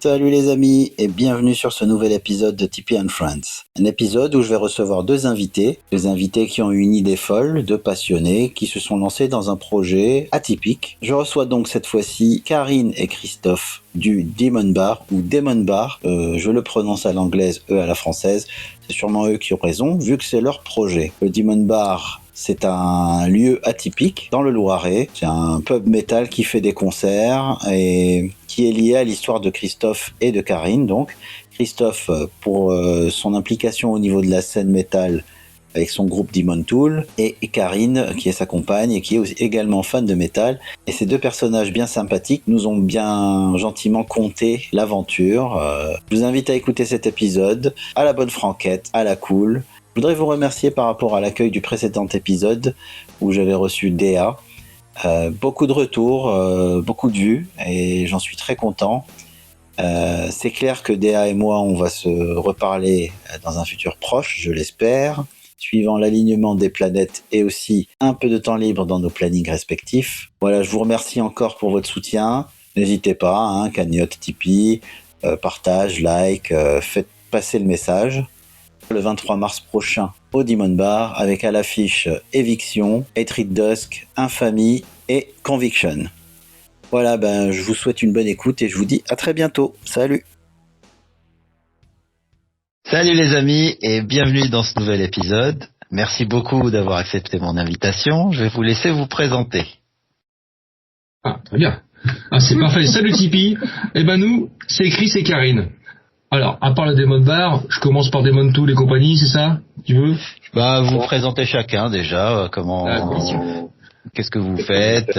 Salut les amis et bienvenue sur ce nouvel épisode de Tipeee and Friends. Un épisode où je vais recevoir deux invités qui ont eu une idée folle, deux passionnés qui se sont lancés dans un projet atypique. Je reçois donc cette fois-ci Karine et Christophe du Demon Bar ou Demon Bar. Je le prononce à l'anglaise, eux à la française. C'est sûrement eux qui ont raison vu que c'est leur projet. Le Demon Bar, c'est un lieu atypique dans le Loiret. C'est un pub metal qui fait des concerts et qui est lié à l'histoire de Christophe et de Karine. Donc, Christophe pour son implication au niveau de la scène métal avec son groupe Demon Tool, et Karine qui est sa compagne et qui est aussi également fan de métal. Et ces deux personnages bien sympathiques nous ont bien gentiment conté l'aventure. Je vous invite à écouter cet épisode à la bonne franquette, à la cool. Je voudrais vous remercier par rapport à l'accueil du précédent épisode où j'avais reçu Déa. Beaucoup de retours, beaucoup de vues et j'en suis très content. C'est clair que Déa et moi on va se reparler dans un futur proche, je l'espère, suivant l'alignement des planètes et aussi un peu de temps libre dans nos plannings respectifs. Voilà, je vous remercie encore pour votre soutien. N'hésitez pas, cagnotte Tipeee, partage, like, faites passer le message. Le 23 mars prochain au Demon Bar avec à l'affiche Éviction, Hatred Dusk, Infamie et Conviction. Voilà, je vous souhaite une bonne écoute et je vous dis à très bientôt. Salut. Salut les amis et bienvenue dans ce nouvel épisode. Merci beaucoup d'avoir accepté mon invitation. Je vais vous laisser vous présenter. Ah, très bien. Ah, c'est parfait. Salut Tipeee. Nous, c'est Chris et Karine. Alors, à part le Demon Bar, je commence par Demon Tool et compagnie, c'est ça? Tu veux? Vous présentez chacun déjà, qu'est-ce que vous faites,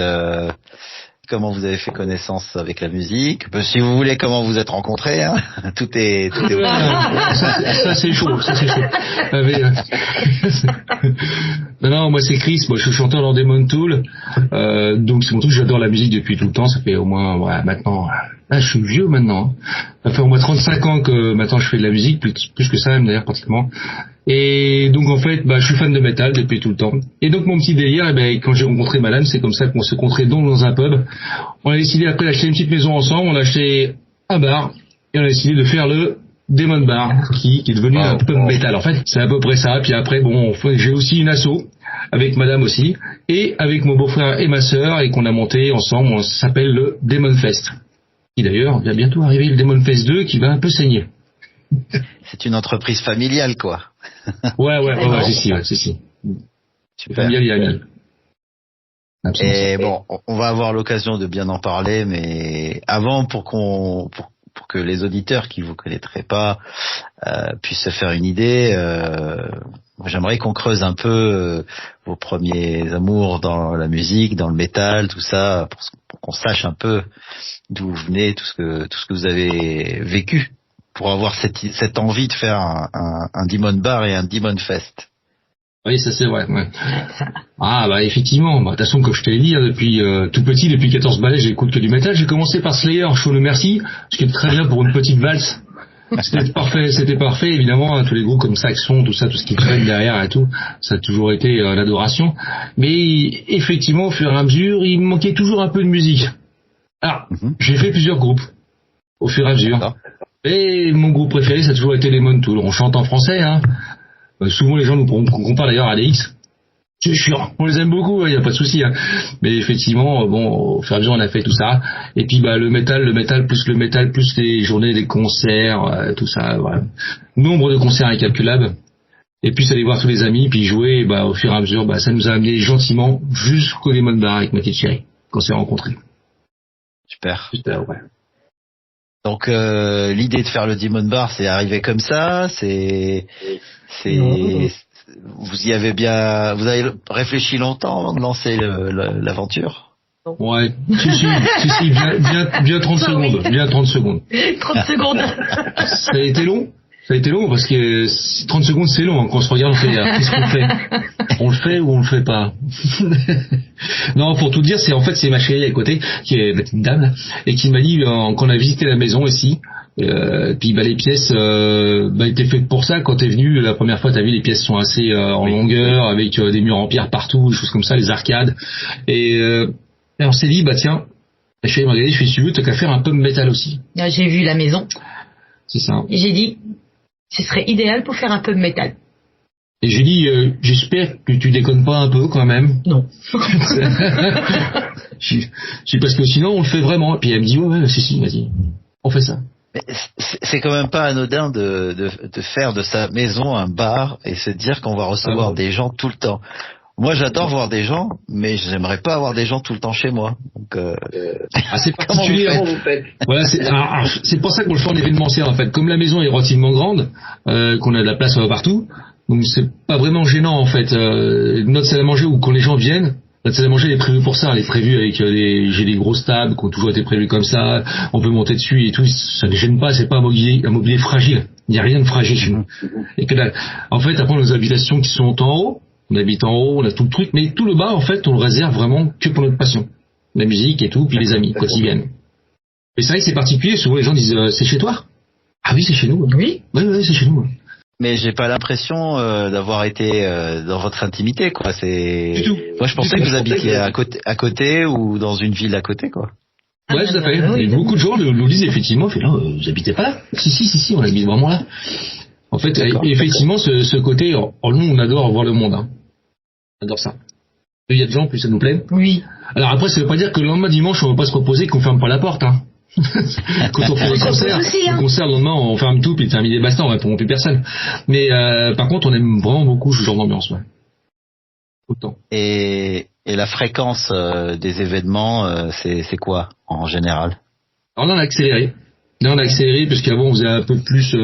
comment vous avez fait connaissance avec la musique, si vous voulez, comment vous êtes rencontrés, hein. Tout est ça c'est chaud. Non, moi c'est Chris, moi je suis chanteur dans Demon Tool, donc c'est mon truc, j'adore la musique depuis tout le temps, ça fait au moins, maintenant, je suis vieux maintenant, ça fait au moins 35 ans que maintenant je fais de la musique, plus que ça même d'ailleurs pratiquement. Et donc en fait, je suis fan de métal depuis tout le temps. Et donc mon petit délire, quand j'ai rencontré Madame, c'est comme ça qu'on se rencontrait donc dans un pub. On a décidé après d'acheter une petite maison ensemble, on a acheté un bar et on a décidé de faire le Demon Bar, qui est devenu un pub métal. En fait, c'est à peu près ça. Puis après, j'ai aussi une asso avec Madame aussi et avec mon beau-frère et ma sœur et qu'on a monté ensemble. Ça s'appelle le Demon Fest. Et d'ailleurs, il va bientôt arriver le Demon Fest 2 qui va un peu saigner. C'est une entreprise familiale, quoi. Ouais, c'est si. Super. Familial et ami. Et on va avoir l'occasion de bien en parler, mais avant, pour que les auditeurs qui vous connaîtraient pas puissent se faire une idée, j'aimerais qu'on creuse un peu vos premiers amours dans la musique, dans le métal, tout ça, pour qu'on sache un peu d'où vous venez, tout ce que vous avez vécu, pour avoir cette envie de faire un Demon Bar et un Demon Fest. Oui, ça c'est vrai. Ouais. Effectivement. De toute façon, comme je te l'ai dit, depuis tout petit, depuis 14 balais, j'écoute que du métal. J'ai commencé par Slayer, Show No Mercy, ce qui est très bien pour une petite valse. C'était parfait, évidemment, tous les groupes comme Saxon, tout ça, tout ce qui traîne derrière et tout, ça a toujours été l'adoration. Mais effectivement, au fur et à mesure, il me manquait toujours un peu de musique. Alors, j'ai fait plusieurs groupes, au fur et à mesure. Et mon groupe préféré, ça a toujours été Demon Tool. On chante en français, souvent les gens nous comparent d'ailleurs à DX. C'est chiant, on les aime beaucoup, il n'y a pas de souci. Mais effectivement, au fur et à mesure on a fait tout ça. Et puis le métal plus les journées des concerts, tout ça, voilà. Nombre de concerts incalculables. Et puis aller voir tous les amis, puis jouer, au fur et à mesure, ça nous a amené gentiment jusqu'au Demon Bar avec ma petite chérie, qu'on s'est rencontrés. Super, ouais. Donc l'idée de faire le Demon Bar, c'est arrivé comme ça, vous avez réfléchi longtemps avant de lancer l'aventure? Ouais, si, bien 30 secondes, bien 30 secondes. 30 secondes. Ça a été long parce que 30 secondes c'est long, quand on se regarde on fait qu'est-ce qu'on fait? On le fait ou on le fait pas? Non, pour tout dire, c'est ma chérie à côté, qui est une dame là, et qui m'a dit quand on a visité la maison ici, puis les pièces étaient faites pour ça. Quand t'es venu la première fois, t'as vu, les pièces sont assez en longueur, avec des murs en pierre partout, des choses comme ça, les arcades, et on s'est dit tiens, Je fais Magali, je fais si tu veux, t'as qu'à faire un pub metal aussi. Là, j'ai vu la maison. C'est ça. Et j'ai dit, ce serait idéal pour faire un pub metal. Et j'ai dit, j'espère que tu déconnes pas un peu quand même. Non. Je dis parce que sinon on le fait vraiment. Et puis elle me dit ouais, si, vas-y, on fait ça. Mais c'est quand même pas anodin de faire de sa maison un bar et se dire qu'on va recevoir des gens tout le temps. Moi, j'adore voir des gens, mais j'aimerais pas avoir des gens tout le temps chez moi. Donc, c'est particulier. Comment vous faites Voilà, c'est pour ça qu'on le fait en événementiel en fait. Comme la maison est relativement grande, qu'on a de la place partout, donc c'est pas vraiment gênant en fait. Notre salle à manger où quand les gens viennent, notre salle à manger elle est prévue pour ça. Elle est prévue avec j'ai des grosses tables qui ont toujours été prévues comme ça. On peut monter dessus et tout. Ça ne gêne pas. C'est pas un mobilier fragile. Il n'y a rien de fragile chez nous. Et que en fait, après nos habitations qui sont en haut. On habite en haut, on a tout le truc, mais tout le bas, en fait, on le réserve vraiment que pour notre passion. La musique et tout, puis les amis, quand ils viennent. Mais c'est vrai que c'est particulier, souvent les gens disent, c'est chez toi? Ah oui, c'est chez nous. Oui. Oui, c'est chez nous. Mais j'ai pas l'impression d'avoir été dans votre intimité, quoi. Du tout. Moi, je pensais que vous habitiez à côté ou dans une ville à côté, quoi. Ouais, tout à fait. Et beaucoup de gens nous disent effectivement, vous habitez pas là? Si, on habite vraiment là. En fait, effectivement, ce côté, nous, on adore voir le monde. Hein. On adore ça. Il y a des gens, plus ça nous plaît. Oui. Alors après, ça veut pas dire que le lendemain dimanche, on va pas se reposer, qu'on ferme pas la porte. Hein. Quand on fait des concerts, le concert, le lendemain, on ferme tout, puis termine les bastons, on répond plus personne. Mais par contre, on aime vraiment beaucoup ce genre d'ambiance. Ouais. Tout le temps. Et la fréquence des événements, c'est quoi, en général? Alors là, on a accéléré. Là, on a accéléré parce qu'avant, on faisait un peu plus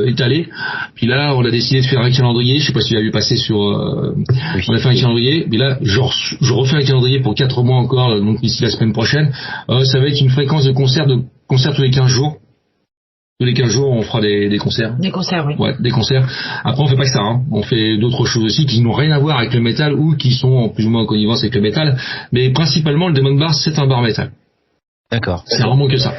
étalé. Puis là, on a décidé de faire un calendrier. Je sais pas si tu l'as vu passer sur... Oui. On a fait un calendrier. Mais là, je refais un calendrier pour 4 mois encore, donc d'ici la semaine prochaine. Ça va être une fréquence de concerts tous les 15 jours. Tous les 15 jours, on fera des concerts. Des concerts, oui. Ouais, des concerts. Après, on fait pas que ça. Hein. On fait d'autres choses aussi qui n'ont rien à voir avec le métal ou qui sont plus ou moins en connivence avec le métal. Mais principalement, le Demon Bar, c'est un bar métal. D'accord. C'est vraiment que ça.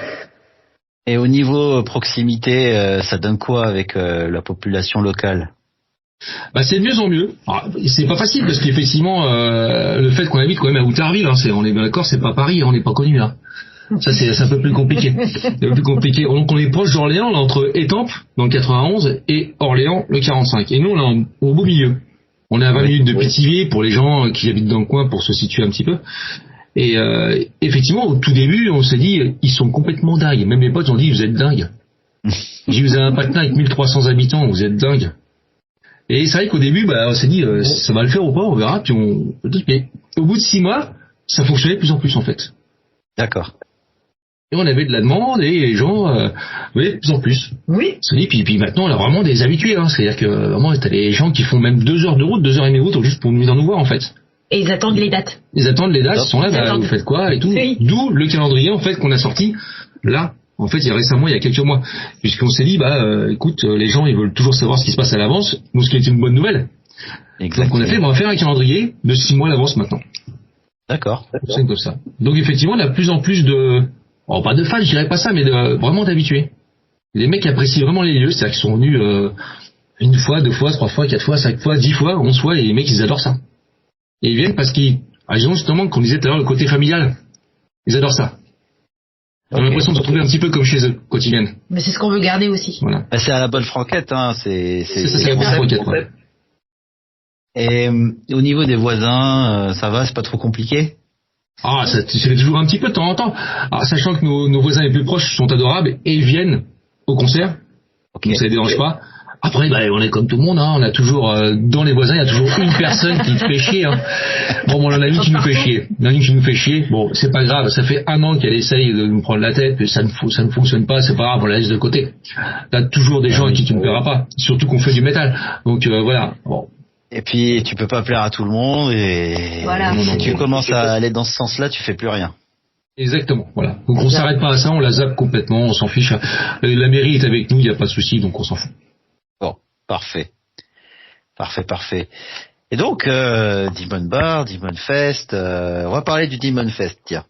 Et au niveau proximité, ça donne quoi avec la population locale? C'est de mieux en mieux. Alors, c'est pas facile parce qu'effectivement, le fait qu'on habite quand même à Outarville, hein, on est bien d'accord, c'est pas Paris, hein, on n'est pas connu là. Ça c'est un peu plus compliqué. C'est un peu plus compliqué. Donc on est proche d'Orléans, là entre Étampes dans le 91 et Orléans le 45. Et nous on est au beau milieu. On est à 20 minutes de Pithiviers pour les gens qui habitent dans le coin pour se situer un petit peu. Et effectivement, au tout début, on s'est dit, ils sont complètement dingues. Même les potes ont dit, vous êtes dingues. J'ai dit, vous avez un patelin avec 1300 habitants, vous êtes dingues. Et c'est vrai qu'au début, on s'est dit, ça va le faire ou pas, on verra. Puis mais au bout de 6 mois, ça fonctionnait de plus en plus en fait. D'accord. Et on avait de la demande et les gens, de plus en plus. Oui. On s'est dit, puis maintenant, on a vraiment des habitués. Hein. C'est-à-dire que vraiment, t'as des gens qui font même 2 heures de route, 2 heures et demie de route, juste pour venir nous voir en fait. Et ils attendent les dates. Ils sont là, vous faites quoi et tout. Oui. D'où le calendrier en fait qu'on a sorti là. En fait, il y a quelques mois, puisqu'on s'est dit, écoute, les gens ils veulent toujours savoir ce qui se passe à l'avance. Nous, ce qui est une bonne nouvelle. Exactement. Donc on va faire un calendrier de 6 mois à l'avance maintenant. D'accord. C'est comme ça. Donc effectivement, on a de plus en plus pas de fans, je dirais pas ça, mais vraiment d'habitués. Les mecs apprécient vraiment les lieux, c'est-à-dire qu'ils sont venus 1 fois, 2 fois, 3 fois, 4 fois, 5 fois, 10 fois, 11 fois, et les mecs ils adorent ça. Et ils viennent parce qu'ils ont justement, comme on disait tout à l'heure, le côté familial. Ils adorent ça. Ils ont l'impression de se retrouver un petit peu comme chez eux quand ils viennent. Mais c'est ce qu'on veut garder aussi. Voilà. C'est à la bonne franquette, hein. C'est la bonne franquette. Ouais. Et au niveau des voisins, ça va, c'est pas trop compliqué? Ça fait toujours un petit peu de temps en temps. Alors, sachant que nos voisins les plus proches sont adorables et ils viennent au concert. Okay. Donc ça les dérange pas. Après, on est comme tout le monde, hein. On a toujours, dans les voisins, il y a toujours une personne qui te fait chier, hein. Bon, on en a une qui nous fait chier. Bon, c'est pas grave. Ça fait 1 an qu'elle essaye de nous prendre la tête, puis ça ne fonctionne pas, c'est pas grave, on la laisse de côté. T'as toujours des gens à qui tu ne plairas pas. Surtout qu'on fait du métal. Donc, voilà. Bon. Et puis, tu peux pas plaire à tout le monde et voilà. Si tu commences à aller dans ce sens-là, tu fais plus rien. Exactement, voilà. Donc on s'arrête pas à ça, on la zappe complètement, on s'en fiche. La mairie est avec nous, il n'y a pas de souci, donc on s'en fout. Bon, parfait. Et donc, Demon Bar, Demon Fest, on va parler du Demon Fest, tiens.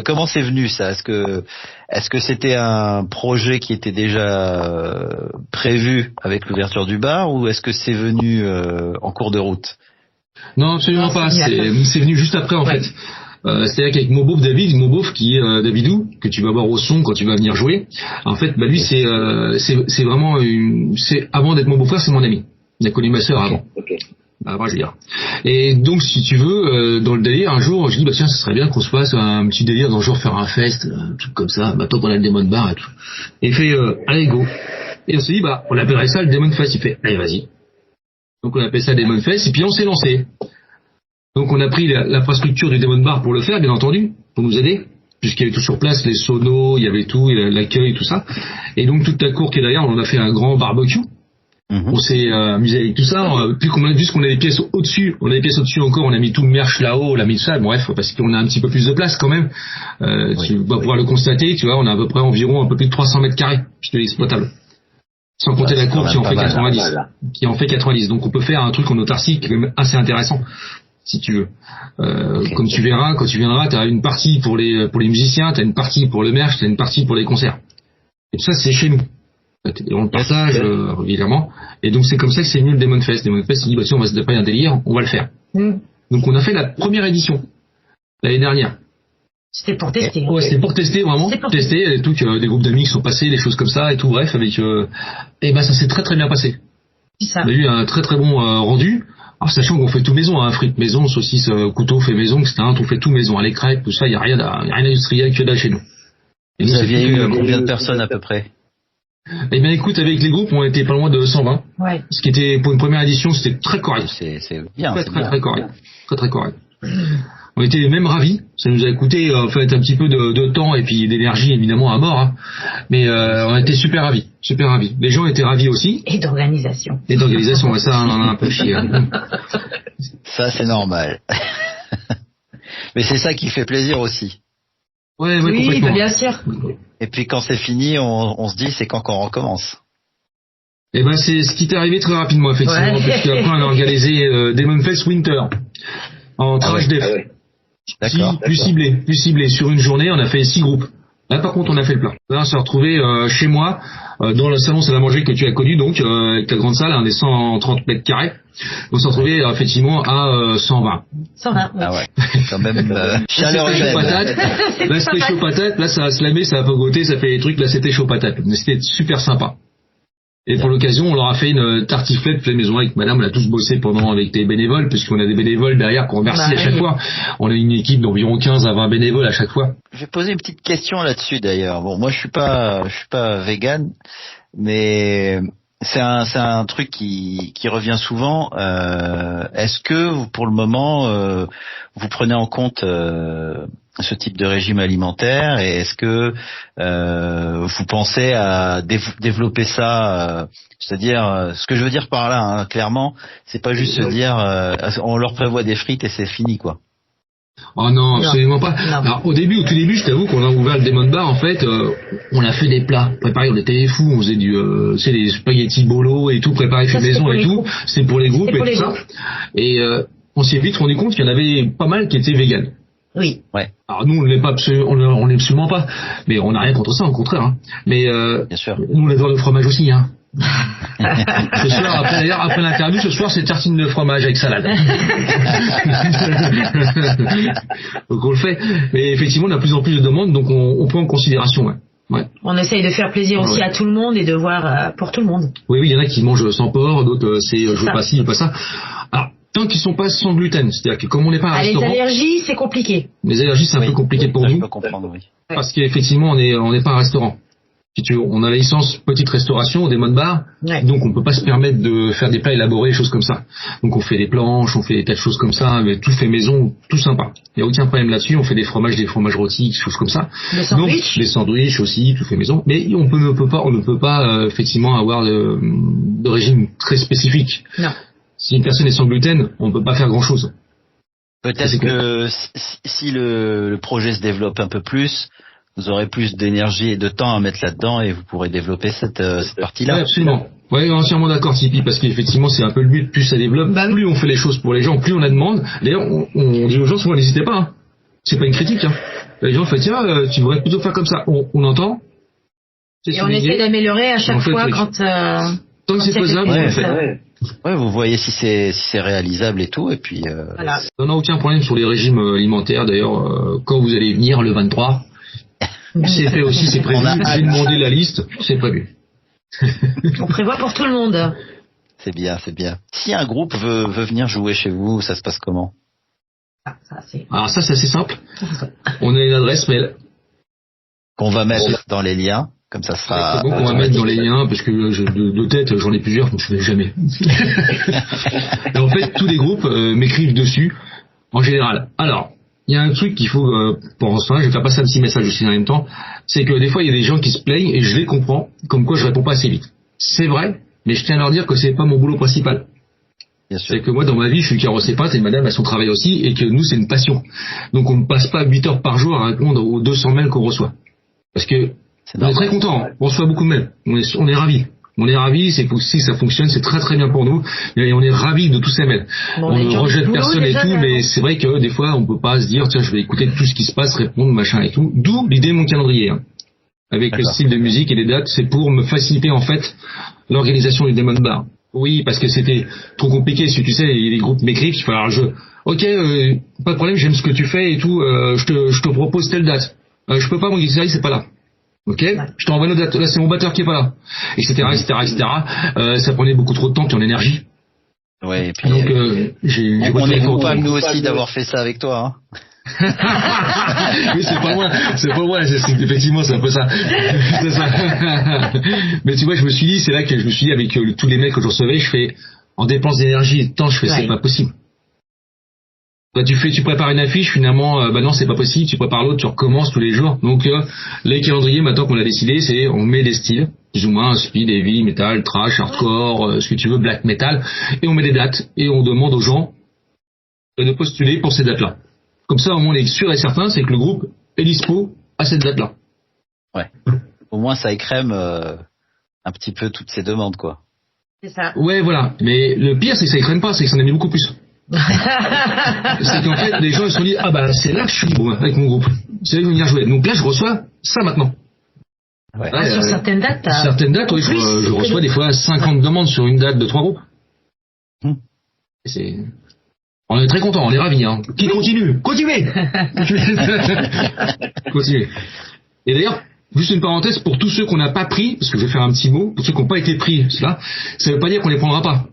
Comment c'est venu ça? Est-ce que c'était un projet qui était déjà prévu avec l'ouverture du bar ou est-ce que c'est venu en cours de route? Non, absolument pas. C'est venu juste après en fait. C'est-à-dire qu'avec mon beauf David qui est Davidou, que tu vas voir au son quand tu vas venir jouer, en fait, bah lui c'est vraiment c'est avant d'être mon beau-frère, c'est mon ami. Il a connu ma sœur avant. Okay. Après, je veux dire. Et donc, si tu veux, dans le délire, un jour, je dis, bah tiens, ça serait bien qu'on se fasse un petit délire dans le genre faire un fest, un truc comme ça, bah tant qu'on a le Demon Bar et tout. Et il fait, allez, go. Et on s'est dit, bah, on appellerait ça le Demon Fest. Il fait, allez, vas-y. Donc, on appelle ça Demon Fest, et puis on s'est lancé. Donc, on a pris l'infrastructure du Demon Bar pour le faire, bien entendu, pour nous aider, puisqu'il y avait tout sur place, les sonos, il y avait tout, l'accueil, tout ça. Et donc, toute la cour qui est derrière, on en a fait un grand barbecue. On s'est amusé avec tout ça. Puisqu'on a des pièces au-dessus, encore, on a mis tout le merch là-haut, on a mis tout ça. Bref, parce qu'on a un petit peu plus de place quand même. Tu vas pouvoir le constater, tu vois, on a à peu près environ un peu plus de 300 mètres carrés, je te dis, exploitable. Sans compter la cour qui en fait 90. Donc on peut faire un truc en autarcie qui est même assez intéressant, si tu veux. Comme tu verras, quand tu viendras, t'as une partie pour les musiciens, t'as une partie pour le merch, t'as une partie pour les concerts. Et tout ça, c'est chez nous. Et on le partage régulièrement, et donc c'est comme ça que c'est venu le Demon Fest. Demon Fest, il dit bah si on va se dépanner un délire, on va le faire. Donc on a fait la première édition l'année dernière. C'était pour tester. Ouais, c'était pour tester vraiment, tester et tout, des groupes d'amis qui sont passés, des choses comme ça et tout, bref, avec et ben ça s'est très très bien passé. C'est ça. On a eu un très très bon rendu. Alors sachant qu'on fait tout maison, hein, frites maison, saucisses, couteau fait maison, etc. On fait tout maison, les crêpes, tout ça, il y a rien d'industriel que là chez nous. Et vous aviez eu combien de personnes à peu près? Eh bien, écoute, avec les groupes, on était pas loin de 120. Ouais. Ce qui était, pour une première édition, c'était très correct. C'est bien. Très correct. Très correct. On était même ravis. Ça nous a coûté, en fait, un petit peu de temps et puis d'énergie, évidemment, à mort, hein. Mais, on était super ravis. Les gens étaient ravis aussi. Et d'organisation. Ouais, ça, on en a un peu chié. Hein. Ça, c'est normal. Mais c'est ça qui fait plaisir aussi. Ouais, oui, complètement. bien sûr. Et puis quand c'est fini, on se dit c'est quand qu'on recommence. Eh ben c'est ce qui t'est arrivé très rapidement effectivement, parce qu'après on a organisé Demon Fest Winter en trash def. D'accord. Plus ciblé. Sur une journée, on a fait 6 groupes. Là par contre on a fait le plein. Là on s'est retrouvé chez moi, dans le salon salle à manger que tu as connu, donc avec la grande salle, on est 130 mètres carrés. On s'est retrouvé effectivement à 120. 120. Ouais. Ah ouais. Quand même chaleur chaud patate. Là c'était chaud patate. Là ça a slamé, ça a pogoté, ça fait des trucs. Là c'était chaud patate. Mais c'était super sympa. Et pour l'occasion, on leur a fait une tartiflette pleine maison avec madame. On a tous bossé pendant avec des bénévoles, puisqu'on a des bénévoles derrière qu'on remercie à chaque fois. On a une équipe d'environ 15 à 20 bénévoles à chaque fois. Je vais poser une petite question là-dessus d'ailleurs. Bon, moi je suis pas vegan, mais c'est un truc qui revient souvent. Est-ce que vous, pour le moment, vous prenez en compte ce type de régime alimentaire, et est-ce que vous pensez à développer ça, c'est-à-dire ce que je veux dire par là, hein, clairement, c'est pas juste se dire on leur prévoit des frites et c'est fini quoi. Oh non, absolument pas. Non. Alors au tout début, je t'avoue qu'on a ouvert le Demon Bar, en fait, on a fait des plats préparés, on était des fous, on faisait des spaghettis bolo et tout préparé fait maison et tout. C'est pour les groupes et tout ça. Et on s'est vite rendu compte qu'il y en avait pas mal qui étaient véganes. Oui. Ouais. Alors nous on l'est pas on l'est absolument pas, mais on n'a rien contre ça, au contraire. Hein. Mais bien sûr. Nous on adore le fromage aussi. Hein. Ce soir, après l'interview, ce soir c'est tartine de fromage avec salade. Donc on le fait. Mais effectivement, on a de plus en plus de demandes, donc on prend en considération. Ouais. On essaye de faire plaisir aussi à tout le monde et de voir pour tout le monde. Oui, il y en a qui mangent sans porc, d'autres c'est je veux pas ci, je veux pas ça. Alors tant qu'ils sont pas sans gluten, c'est-à-dire que comme on n'est pas un restaurant, les allergies c'est compliqué. Les allergies c'est un peu compliqué pour nous. Je peux comprendre, oui. Parce qu'effectivement on n'est pas un restaurant. Si tu veux, on a la licence petite restauration au Demon Bar, donc on peut pas se permettre de faire des plats élaborés, des choses comme ça. Donc on fait des planches, on fait des tas de choses comme ça, mais tout fait maison, tout sympa. Il y a aucun problème là-dessus. On fait des fromages rôtis, des choses comme ça. Des sandwichs aussi, tout fait maison. Mais on ne peut pas effectivement avoir de régime très spécifique. Non. Si une personne est sans gluten, on ne peut pas faire grand-chose. Peut-être que si le projet se développe un peu plus, vous aurez plus d'énergie et de temps à mettre là-dedans et vous pourrez développer cette partie-là. Oui, absolument. Oui, entièrement d'accord, Tipeee, parce qu'effectivement, c'est un peu le but. Plus ça développe, plus on fait les choses pour les gens, plus on a demande. D'ailleurs, on dit aux gens souvent, n'hésitez pas. Hein. C'est pas une critique. Hein. Les gens font, tiens, tu devrais plutôt faire comme ça. On entend. Et on essaie d'améliorer à chaque fois quand tant que c'est faisable, on le fait. Ouais, vous voyez si c'est réalisable et tout, et puis. Voilà. On n'a aucun problème sur les régimes alimentaires. D'ailleurs, quand vous allez venir le 23, c'est fait aussi, c'est prévu. J'ai demandé la liste, c'est prévu. On prévoit pour tout le monde. C'est bien, c'est bien. Si un groupe veut venir jouer chez vous, ça se passe comment? Alors ça, c'est assez simple. On a une adresse mail Qu'on va mettre dans les liens, comme ça sera. C'est bon qu'on va mettre dans les liens, parce que de tête, j'en ai plusieurs, donc je ne vais jamais. Et en fait, tous les groupes m'écrivent dessus, en général. Alors, il y a un truc qu'il faut pour ça, je vais faire passer un petit message aussi en même temps, c'est que des fois, il y a des gens qui se plaignent, et je les comprends, comme quoi je réponds pas assez vite. C'est vrai, mais je tiens à leur dire que c'est pas mon boulot principal. Bien sûr. C'est que moi, dans ma vie, je suis carrossé-pâte et madame a son travail aussi, et que nous, c'est une passion. Donc, on ne passe pas 8 heures par jour à répondre aux 200 mails qu'on reçoit. Parce que on est très content, hein. On reçoit beaucoup de mails. On est ravis. On est ravis, c'est si ça fonctionne, c'est très très bien pour nous. Et on est ravis de tous ces mails. Bon, on ne rejette personne et tout, mais hein. c'est vrai que des fois, on peut pas se dire, tiens, je vais écouter tout ce qui se passe, répondre, machin et tout. D'où l'idée de mon calendrier. Hein. Avec le style de musique et les dates, c'est pour me faciliter en fait l'organisation du Demon Bar. Oui, parce que c'était trop compliqué. Si tu sais, les groupes m'écrivent, il faut alors ok, pas de problème, j'aime ce que tu fais et tout. Je te propose telle date. Je peux pas, mon guitariste c'est pas là. Ok, je t'envoie nos dates. Là, c'est mon batteur qui est pas là, etc. Ça prenait beaucoup trop de temps et en énergie. Ouais. Et puis. Donc j'ai. On est coupable nous aussi d'avoir fait ça avec toi. Hein. Oui, c'est pas moi, effectivement, c'est un peu ça. C'est ça. Mais tu vois, je me suis dit, c'est là que je me suis dit, avec tous les mails que je recevais, je fais, en dépense d'énergie et de temps, je fais, c'est pas possible. Toi, tu prépares une affiche, finalement, non, c'est pas possible, tu prépares l'autre, tu recommences tous les jours. Donc, les calendriers, maintenant qu'on a décidé, c'est, on met des styles, plus ou moins, speed, heavy, metal, trash, hardcore, ce que tu veux, black metal, et on met des dates, et on demande aux gens de postuler pour ces dates-là. Comme ça, au moins, on est sûr et certain, c'est que le groupe est dispo à cette date-là. Ouais. Au moins, ça écrème un petit peu toutes ces demandes, quoi. C'est ça. Ouais, voilà. Mais le pire, c'est que ça écrème pas, c'est que ça en a mis beaucoup plus. C'est qu'en fait, les gens ils se sont dit, ah bah, c'est là que je suis libre avec mon groupe. C'est là que je vais venir jouer. Donc là, je reçois ça maintenant. Ouais. Là, sur certaines dates, oui, je reçois des fois 50 demandes sur une date de 3 groupes. Et on est très contents, on est ravis. Hein. Qui continue? Continuez. Continuez. Et d'ailleurs, juste une parenthèse, pour tous ceux qu'on n'a pas pris, parce que je vais faire un petit mot, pour ceux qui n'ont pas été pris, cela, ça ne veut pas dire qu'on les prendra pas.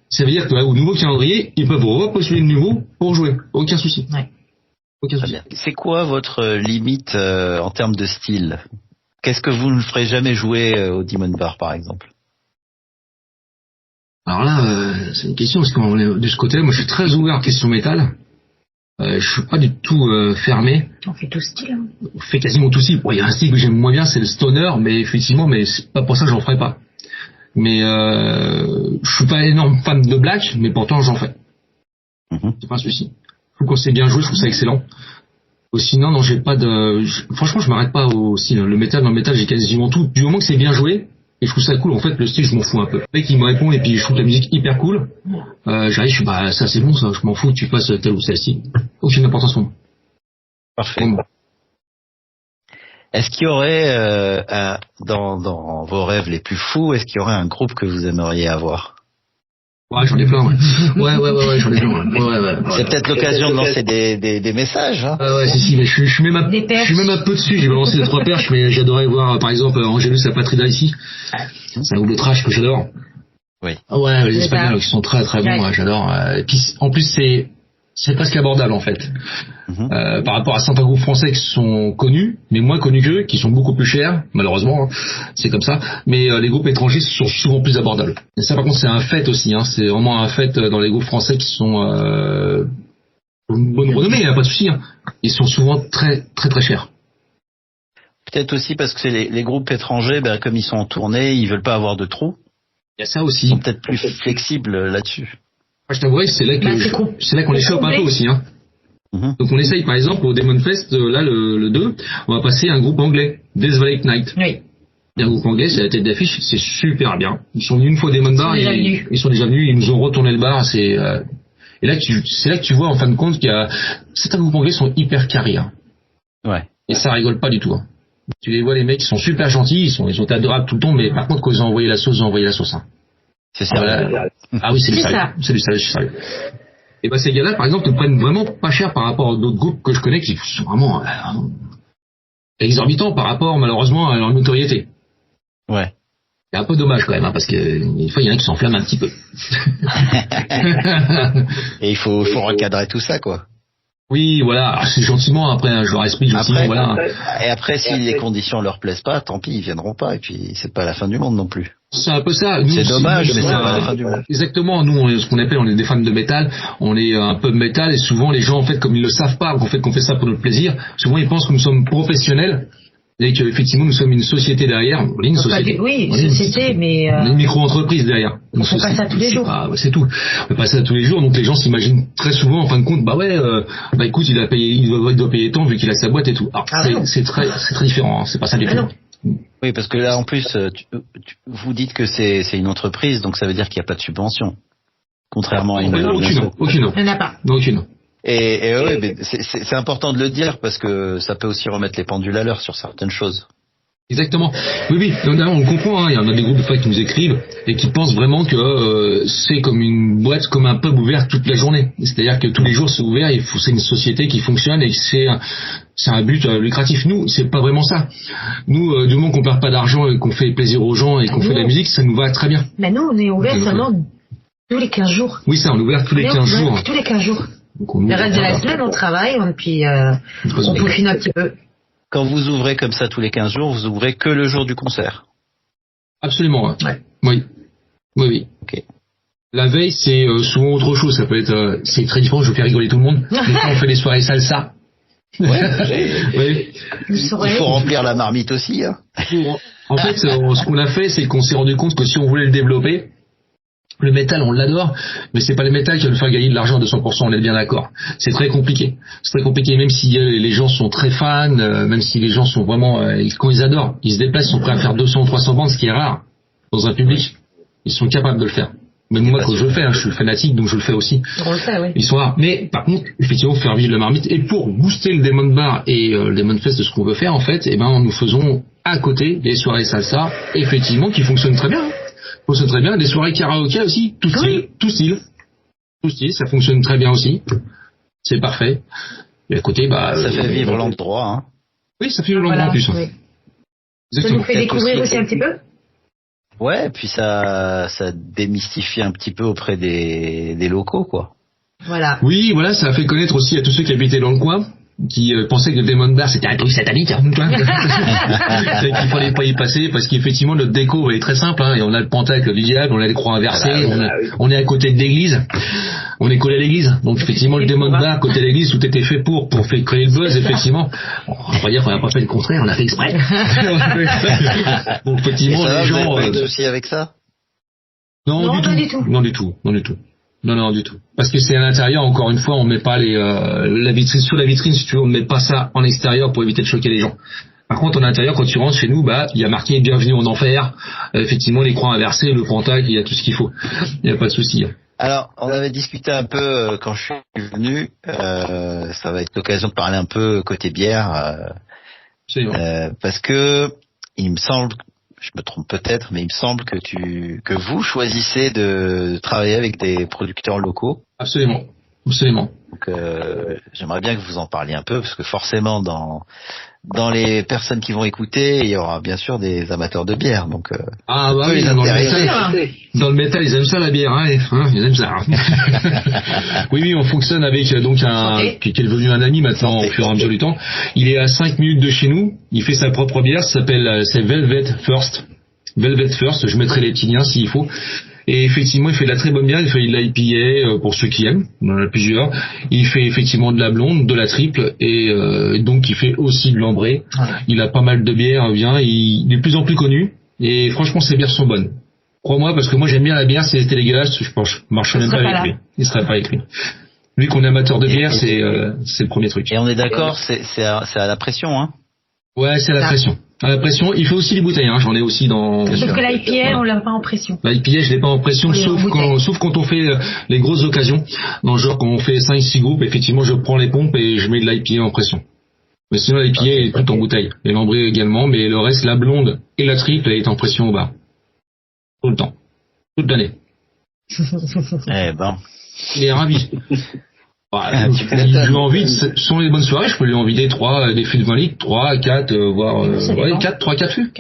Ça veut dire qu'au nouveau calendrier, ils peuvent repostuler de nouveau pour jouer. Aucun souci. Ouais. Aucun souci. C'est quoi votre limite en termes de style? Qu'est-ce que vous ne ferez jamais jouer au Demon Bar, par exemple? Alors là, c'est une question, parce qu'on est de ce côté-là, moi je suis très ouvert en question métal. Je suis pas du tout fermé. On fait tout style. Hein. On fait quasiment tout style. Bon, il y a un style que j'aime moins bien, c'est le stoner, mais effectivement, mais c'est pas pour ça que j'en ferai pas. Mais je suis pas énorme fan de black, mais pourtant j'en fais. C'est pas un souci. Je trouve qu'on sait bien jouer, je trouve ça excellent. Sinon, non, j'ai pas de. Franchement, je m'arrête pas au style. Le métal, dans le métal, j'ai quasiment tout. Du moment que c'est bien joué, et je trouve ça cool. En fait, le style, je m'en fous un peu. Le mec, il me répond, et puis je trouve la musique hyper cool. J'arrive, je suis bah ça c'est bon, ça. Je m'en fous que tu fasses tel ou celle-ci. Aucune importance pour moi. Parfait. Bon. Est-ce qu'il y aurait, dans vos rêves les plus fous, est-ce qu'il y aurait un groupe que vous aimeriez avoir? Ouais, j'en ai plein, ouais. Ouais, j'en ai plein, ouais. C'est peut-être l'occasion de lancer des messages, hein. Ouais, si, mais je suis même un peu dessus, j'ai balancé les 3 perches, mais j'adorais voir, par exemple, Angelus Apatrida ici. C'est un groupe de trash que j'adore. Oui. Ouais, les Espagnols qui sont très très bons, ouais, j'adore. Et puis, en plus, c'est presque abordable, en fait. Par rapport à certains groupes français qui sont connus, mais moins connus qu'eux, qui sont beaucoup plus chers, malheureusement, hein, c'est comme ça. Mais les groupes étrangers sont souvent plus abordables. Et ça, par contre, c'est un fait aussi. Hein, c'est vraiment un fait dans les groupes français qui sont une bonne renommée, pas de souci. Hein. Ils sont souvent très très très chers. Peut-être aussi parce que les groupes étrangers, comme ils sont en tournée, ils veulent pas avoir de trous. Il y a ça aussi. Ils sont peut-être plus flexibles là-dessus. Moi, je t'avouerais, c'est là qu'on les chope un peu aussi. Hein. Donc on essaye par exemple au Demon Fest, là le 2, on va passer un groupe anglais, Death Valley Night. Oui. Un groupe anglais, c'est la tête d'affiche, c'est super bien. Ils sont venus une fois au Demon Bar, ils sont déjà venus, ils nous ont retourné le bar, et là c'est là que tu vois en fin de compte qu'il y a certains groupes anglais sont hyper carrés. Hein. Ouais. Et ça rigole pas du tout. Hein. Tu les vois, les mecs, ils sont super gentils, ils sont adorables tout le temps, mais par contre quand ils ont envoyé la sauce, Hein. C'est sérieux. Ah oui, c'est du C'est sérieux. ça. C'est du sérieux, c'est sérieux. Et ben ces gars-là, par exemple, ne prennent vraiment pas cher par rapport à d'autres groupes que je connais qui sont vraiment exorbitants par rapport, malheureusement, à leur notoriété. Ouais. C'est un peu dommage quand même, hein, parce que des fois, il y en a qui s'enflamment un petit peu. Et il faut recadrer tout ça, quoi. Oui, voilà. Alors, c'est gentiment, après, hein, je leur explique gentiment, Après, voilà. et après, si les conditions leur plaisent pas, tant pis, ils viendront pas. Et puis, c'est pas la fin du monde non plus. C'est un peu ça. Nous, C'est dommage, mais c'est ça. pas la fin du monde. Exactement. Nous, ce qu'on appelle, on est des fans de métal. On est un peu de métal et souvent les gens, en fait, comme ils le savent pas, qu'on fait ça pour notre plaisir, souvent ils pensent que nous sommes professionnels et qu'effectivement nous sommes une société derrière. On est une société. Oui, On est société, mais on est une micro-entreprise derrière. on fait pas ça tous les jours. C'est tout. On fait pas ça tous les jours. Donc les gens s'imaginent très souvent, en fin de compte, écoute, il doit payer tant vu qu'il a sa boîte et tout. Alors c'est très différent. Hein. C'est pas ça du tout. Non. Oui, parce que là, en plus, vous dites que c'est une entreprise, donc ça veut dire qu'il n'y a pas de subvention. Contrairement à une Aucune. Il n'y en a pas. Aucune. Et ouais, mais c'est important de le dire parce que ça peut aussi remettre les pendules à l'heure sur certaines choses. Exactement. Oui. On le comprend. Hein. Il y en a des groupes de fois qui nous écrivent et qui pensent vraiment que c'est comme une boîte, comme un pub ouvert toute la journée. C'est-à-dire que tous les jours c'est ouvert. C'est une société qui fonctionne et que c'est un but lucratif. Nous, c'est pas vraiment ça. Nous, du moment qu'on perd pas d'argent et qu'on fait plaisir aux gens et qu'on fait de la musique, ça nous va très bien. Mais nous, on est ouvert seulement tous les 15 jours. Oui, ça, on est ouvert tous les 15 jours. Tous les 15 jours. Donc, on Le ouvre, reste de la semaine, on travaille, puis on peaufine un petit peu. Quand vous ouvrez comme ça tous les 15 jours, vous ouvrez que le jour du concert. Absolument, ouais. Oui. Ok. La veille, c'est souvent autre chose. Ça peut être, c'est très différent. Je fais rigoler tout le monde. Des fois, on fait des soirées salsa. Ouais. Oui. Il faut remplir la marmite aussi. Hein. En fait, ce qu'on a fait, c'est qu'on s'est rendu compte que si on voulait le développer, le métal, on l'adore, mais c'est pas le métal qui va nous faire gagner de l'argent à 200%, on est bien d'accord. C'est très compliqué. Même si les gens sont très fans, même si les gens sont vraiment, quand ils adorent, ils se déplacent, ils sont prêts à faire 200 ou 300 bandes, ce qui est rare dans un public. Ils sont capables de le faire. Même moi, quand je le fais, hein, je suis fanatique, donc je le fais aussi. On le fait, oui. Ils sont rares. Mais par contre, effectivement, faire vivre la marmite, et pour booster le Demon Bar et le Demon Fest de ce qu'on veut faire, en fait, nous faisons à côté des soirées salsa, effectivement, qui fonctionnent très bien. Fonctionne très bien. Des soirées karaoké aussi, tout style, ça fonctionne très bien aussi. C'est parfait. Et à côté, ça fait vivre l'endroit. Hein. Oui, ça fait vivre l'endroit en plus. Oui. Ça nous fait découvrir aussi un petit peu. Ouais, et puis ça démystifie un petit peu auprès des locaux, quoi. Voilà. Oui, voilà, ça a fait connaître aussi à tous ceux qui habitaient dans le coin, qui pensaient que le Demon Bar c'était un truc satanique, hein, qu'il fallait pas y passer parce qu'effectivement notre déco est très simple, hein, et on a le pentacle du diable, on a les croix inversées, on est à côté de l'église, on est collé à l'église, donc effectivement le Demon Bar à côté de l'église, tout était fait pour faire créer le buzz, effectivement. On va pas dire qu'on n'a pas fait le contraire, on a fait exprès. Donc effectivement et ça les gens. Vous avez pas de soucis avec ça? Non, du tout. Non, du tout. Parce que c'est à l'intérieur, encore une fois, on met pas la vitrine sur la vitrine, si tu veux, on ne met pas ça en extérieur pour éviter de choquer les gens. Par contre, en intérieur, quand tu rentres chez nous, il y a marqué bienvenue en enfer, effectivement, les croix inversées, le pentacle, il y a tout ce qu'il faut. Il n'y a pas de souci. Alors, on avait discuté un peu quand je suis venu, ça va être l'occasion de parler un peu côté bière, parce que il me semble, je me trompe peut-être, mais il me semble que vous choisissez de travailler avec des producteurs locaux. Absolument. Donc, j'aimerais bien que vous en parliez un peu, parce que forcément, dans les personnes qui vont écouter, il y aura bien sûr des amateurs de bière. Donc, oui, dans le métal, ils aiment ça la bière, hein, ils aiment ça. Oui, on fonctionne avec donc qui est devenu un ami maintenant au fur et à mesure du temps. Il est à 5 minutes de chez nous. Il fait sa propre bière, c'est Velvet First. Je mettrai les petits liens s'il faut. Et effectivement, il fait de la très bonne bière. Il fait de l'IPA pour ceux qui aiment. On en a plusieurs. Il fait effectivement de la blonde, de la triple, et donc il fait aussi de l'ambré. Il a pas mal de bières bien. Il est de plus en plus connu. Et franchement, ses bières sont bonnes. Crois-moi, parce que moi j'aime bien la bière. Si c'était dégueulasse, je marcherais même pas avec lui. Il serait pas avec lui. Vu qu'on est amateur de bière, c'est le premier truc. Et on est d'accord, c'est à la pression, hein. Ouais, c'est à la pression. À la pression, il fait aussi les bouteilles, hein. J'en ai aussi dans. Sauf que l'IPA, on l'a pas en pression. L'IPA, je l'ai pas en pression, sauf quand on fait les grosses occasions. Dans le genre, quand on fait 5-6 groupes, effectivement, je prends les pompes et je mets de l'IPA en pression. Mais sinon, l'IPA est tout en bouteille. Et l'ambré également, mais le reste, la blonde et la triple, elle est en pression au bar. Tout le temps. Toute l'année. Eh ben. Il est ravi. Il lui envie, ce sont les bonnes soirées, je peux lui envider des fûts de 20 litres, 3, 4, voire 4 fûts.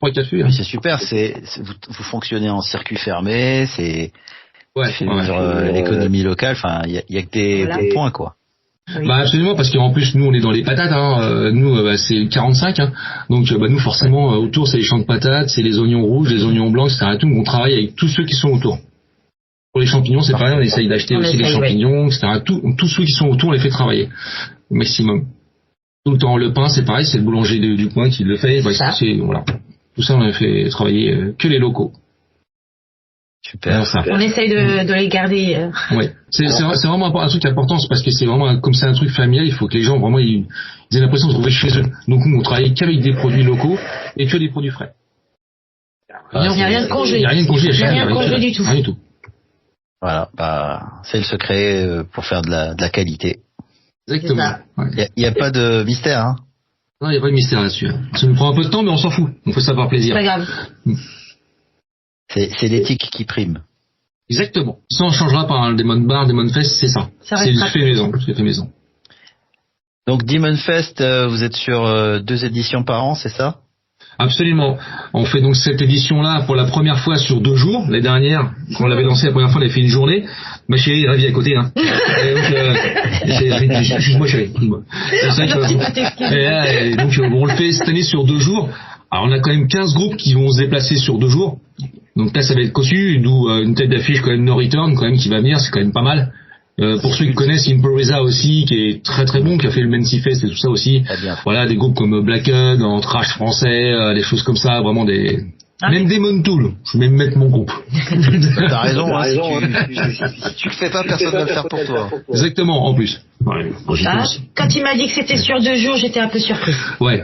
3-4 fûts. Oui, c'est super, vous fonctionnez en circuit fermé, c'est l'économie locale, enfin, il y a que des bons points, quoi. Oui. Bah absolument, parce qu'en plus nous on est dans les patates, nous c'est 45, donc nous forcément autour c'est les champs de patates, c'est les oignons rouges, les oignons blancs, etc. Tout, on travaille avec tous ceux qui sont autour. Pour les champignons c'est pareil, on essaye d'acheter aussi les champignons, etc. Tous ceux qui sont autour on les fait travailler au maximum. Tout le temps le pain c'est pareil, c'est le boulanger du coin qui le fait, voilà. Tout ça on a fait travailler que les locaux. Super. On essaye de les garder. Ouais, c'est vraiment un truc important, c'est parce que c'est vraiment comme c'est un truc familial, il faut que les gens vraiment ils aient l'impression de se trouver chez eux. Donc nous on travaille qu'avec des produits locaux et que des produits frais. Il n'y a rien de congelé. Il n'y a rien de congelé, il n'y a rien de congelé du tout. Rien du tout. Voilà, c'est le secret pour faire de la qualité. Exactement. Il n'y a pas de mystère, hein. Non, il n'y a pas de mystère là-dessus. Ça nous prend un peu de temps, mais on s'en fout. On fait ça par plaisir. C'est pas grave. C'est l'éthique qui prime. Exactement. Ça, on changera par un Demon Bar, Demon Fest, c'est ça. C'est fait maison. C'est fait maison. Donc Demon Fest, vous êtes sur 2 éditions par an, c'est ça? Absolument. On fait donc cette édition-là pour la première fois sur 2 jours. Les dernières, quand on l'avait lancée la première fois, on avait fait une journée. Ma chérie est ravie à côté, hein. Excuse-moi chérie. Et donc on le fait cette année sur 2 jours. Alors on a quand même 15 groupes qui vont se déplacer sur 2 jours. Donc là ça va être cossu, d'où une tête d'affiche quand même No Return quand même qui va venir, c'est quand même pas mal. Pour ceux qui connaissent Improvisa aussi, qui est très très bon, qui a fait le Mency Fest et tout ça aussi. Voilà, des groupes comme Blackened, en trash français, des choses comme ça, vraiment des... Même Demon Tool, je vais même mettre mon groupe. T'as raison, si tu le fais pas, personne va le faire pour toi. Exactement, en plus. Ouais, quand il m'a dit que c'était sur 2 jours, j'étais un peu surpris. Ouais,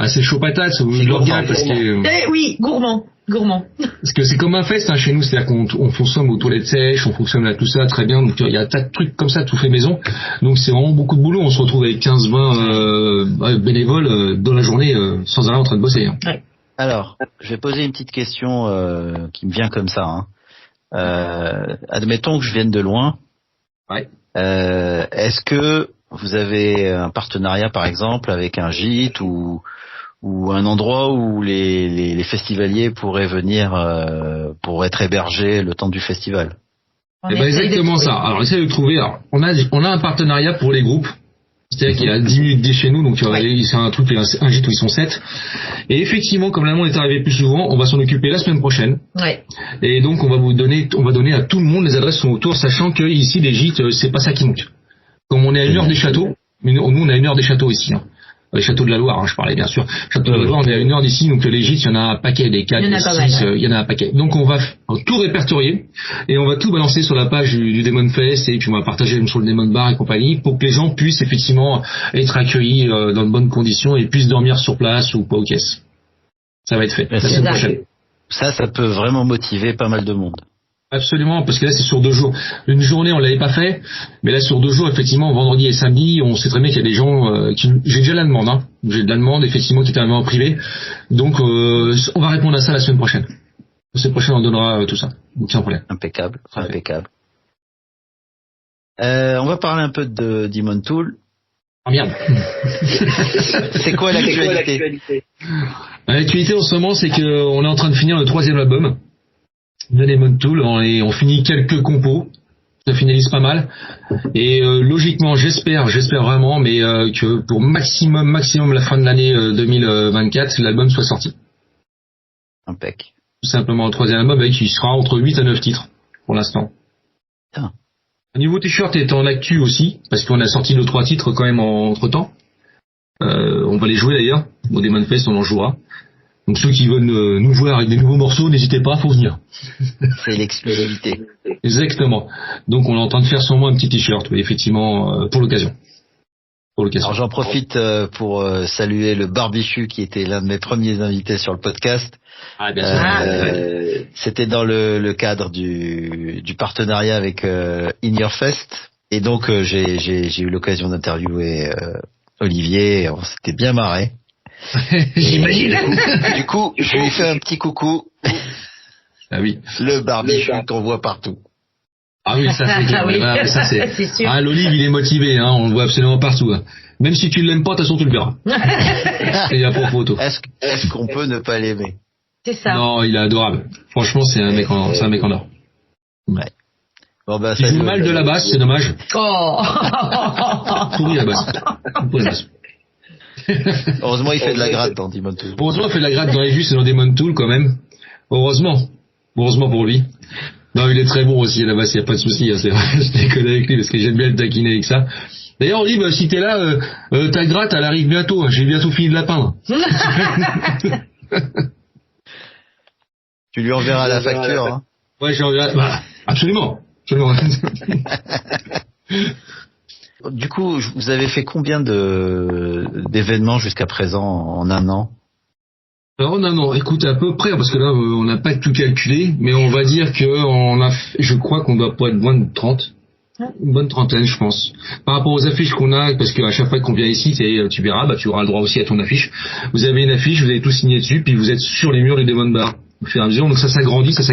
c'est chaud patate, c'est l'organe parce que... oui, gourmand. Parce que c'est comme un fest chez nous, c'est-à-dire qu'on fonctionne aux toilettes sèches, on fonctionne à tout ça très bien, donc il y a un tas de trucs comme ça tout fait maison, donc c'est vraiment beaucoup de boulot, on se retrouve avec 15-20 bénévoles dans la journée sans arrêt en train de bosser. Hein. Ouais. Alors, je vais poser une petite question qui me vient comme ça. Admettons que je vienne de loin. Ouais. Est-ce que vous avez un partenariat par exemple avec un gîte ou un endroit où les festivaliers pourraient venir pour être hébergés le temps du festival? Exactement ça. Alors on essaie de trouver. Alors, on a un partenariat pour les groupes. C'est-à-dire qu'il y a 10 minutes dès chez nous, donc c'est un gîte où ils sont 7. Et effectivement, comme la monde est arrivé plus souvent, on va s'en occuper la semaine prochaine. Ouais. Et donc on va donner à tout le monde, les adresses sont autour, sachant que ici les gîtes, c'est pas ça qui manque. Comme on est à 1 heure des châteaux, mais nous on est à 1 heure des châteaux ici. Hein. Les châteaux de la Loire, je parlais bien sûr. Château de la Loire, on est à 1 heure d'ici, donc les gîtes, il y en a un paquet, des 4, des 6, il y en a un paquet. Donc on va tout répertorier et on va tout balancer sur la page du Demon Fest et puis on va partager même sur le Demon Bar et compagnie pour que les gens puissent effectivement être accueillis dans de bonnes conditions et puissent dormir sur place ou pas aux caisses. Ça va être fait la semaine prochaine. Ça peut vraiment motiver pas mal de monde. Absolument, parce que là c'est sur 2 jours. Une journée on l'avait pas fait, mais là sur 2 jours effectivement, vendredi et samedi, on sait très bien qu'il y a des gens j'ai déjà la demande, hein. J'ai de la demande effectivement qui est arrivée en privé, donc on va répondre à ça la semaine prochaine. La semaine prochaine on donnera tout ça, donc sans problème. Impeccable. On va parler un peu de Demon Tool. Ah merde. C'est quoi l'actualité? L'actualité en ce moment c'est que on est en train de finir le 3e album de Demon Tool, on finit quelques compos, ça finalise pas mal, et logiquement j'espère vraiment, mais que pour maximum la fin de l'année 2024, l'album soit sorti. Impec. Tout simplement le 3e album, qui sera entre 8 à 9 titres pour l'instant. Putain. Le niveau t-shirt est en actu aussi, parce qu'on a sorti nos 3 titres quand même entre temps. On va les jouer d'ailleurs, au Demon Fest on en jouera. Donc ceux qui veulent nous voir avec des nouveaux morceaux, n'hésitez pas, faut venir. C'est l'exclusivité. Exactement. Donc on est en train de faire sûrement un petit t-shirt, oui, effectivement, pour l'occasion. Alors j'en profite pour saluer le Barbichu qui était l'un de mes premiers invités sur le podcast. Ah bien sûr. C'était dans le cadre du partenariat avec In Your Fest. Et donc j'ai eu l'occasion d'interviewer Olivier, on s'était bien marré. J'imagine. Du coup, je lui ai fait un petit coucou. Ah oui. Le barbichu qu'on voit partout. Ah oui, ça c'est clair. Ah oui. Ouais, ça c'est. C'est sûr. Ah, l'Olive, il est motivé, hein. On le voit absolument partout. Hein. Même si tu l'aimes pas, de toute façon, tu le verras. Il y a pas photo. Est-ce qu'on peut ne pas l'aimer? C'est ça. Non, il est adorable. Franchement, c'est un mec en or. Ouais. Bon, bah, Il joue mal de la basse, c'est dommage. Oh. Pourri la basse. Pourri la basse. Heureusement, il fait de la gratte dans Demon Tool. Heureusement, il fait de la gratte dans les vues, c'est dans Demon Tool quand même. Heureusement pour lui. Non, il est très bon aussi à la basse, il n'y a pas de souci. Hein, c'est vrai, je déconne avec lui parce que j'aime bien le taquiner avec ça. D'ailleurs, Olive, si t'es là, ta gratte, elle arrive bientôt. Hein, j'ai bientôt fini de la peindre. Tu lui enverras la facture. Hein. Ouais, j'enverrai. Bah, absolument. Du coup, vous avez fait combien d'événements jusqu'à présent en un an? Alors non, écoute, à peu près, parce que là, on n'a pas tout calculé, mais on va dire que je crois qu'on doit pas être moins de 30. Une bonne trentaine, je pense. Par rapport aux affiches qu'on a, parce qu'à chaque fois qu'on vient ici, tu verras, bah, tu auras le droit aussi à ton affiche. Vous avez une affiche, vous avez tout signé dessus, puis vous êtes sur les murs du Demon Bar. Au fur et à mesure, donc ça s'agrandit, ça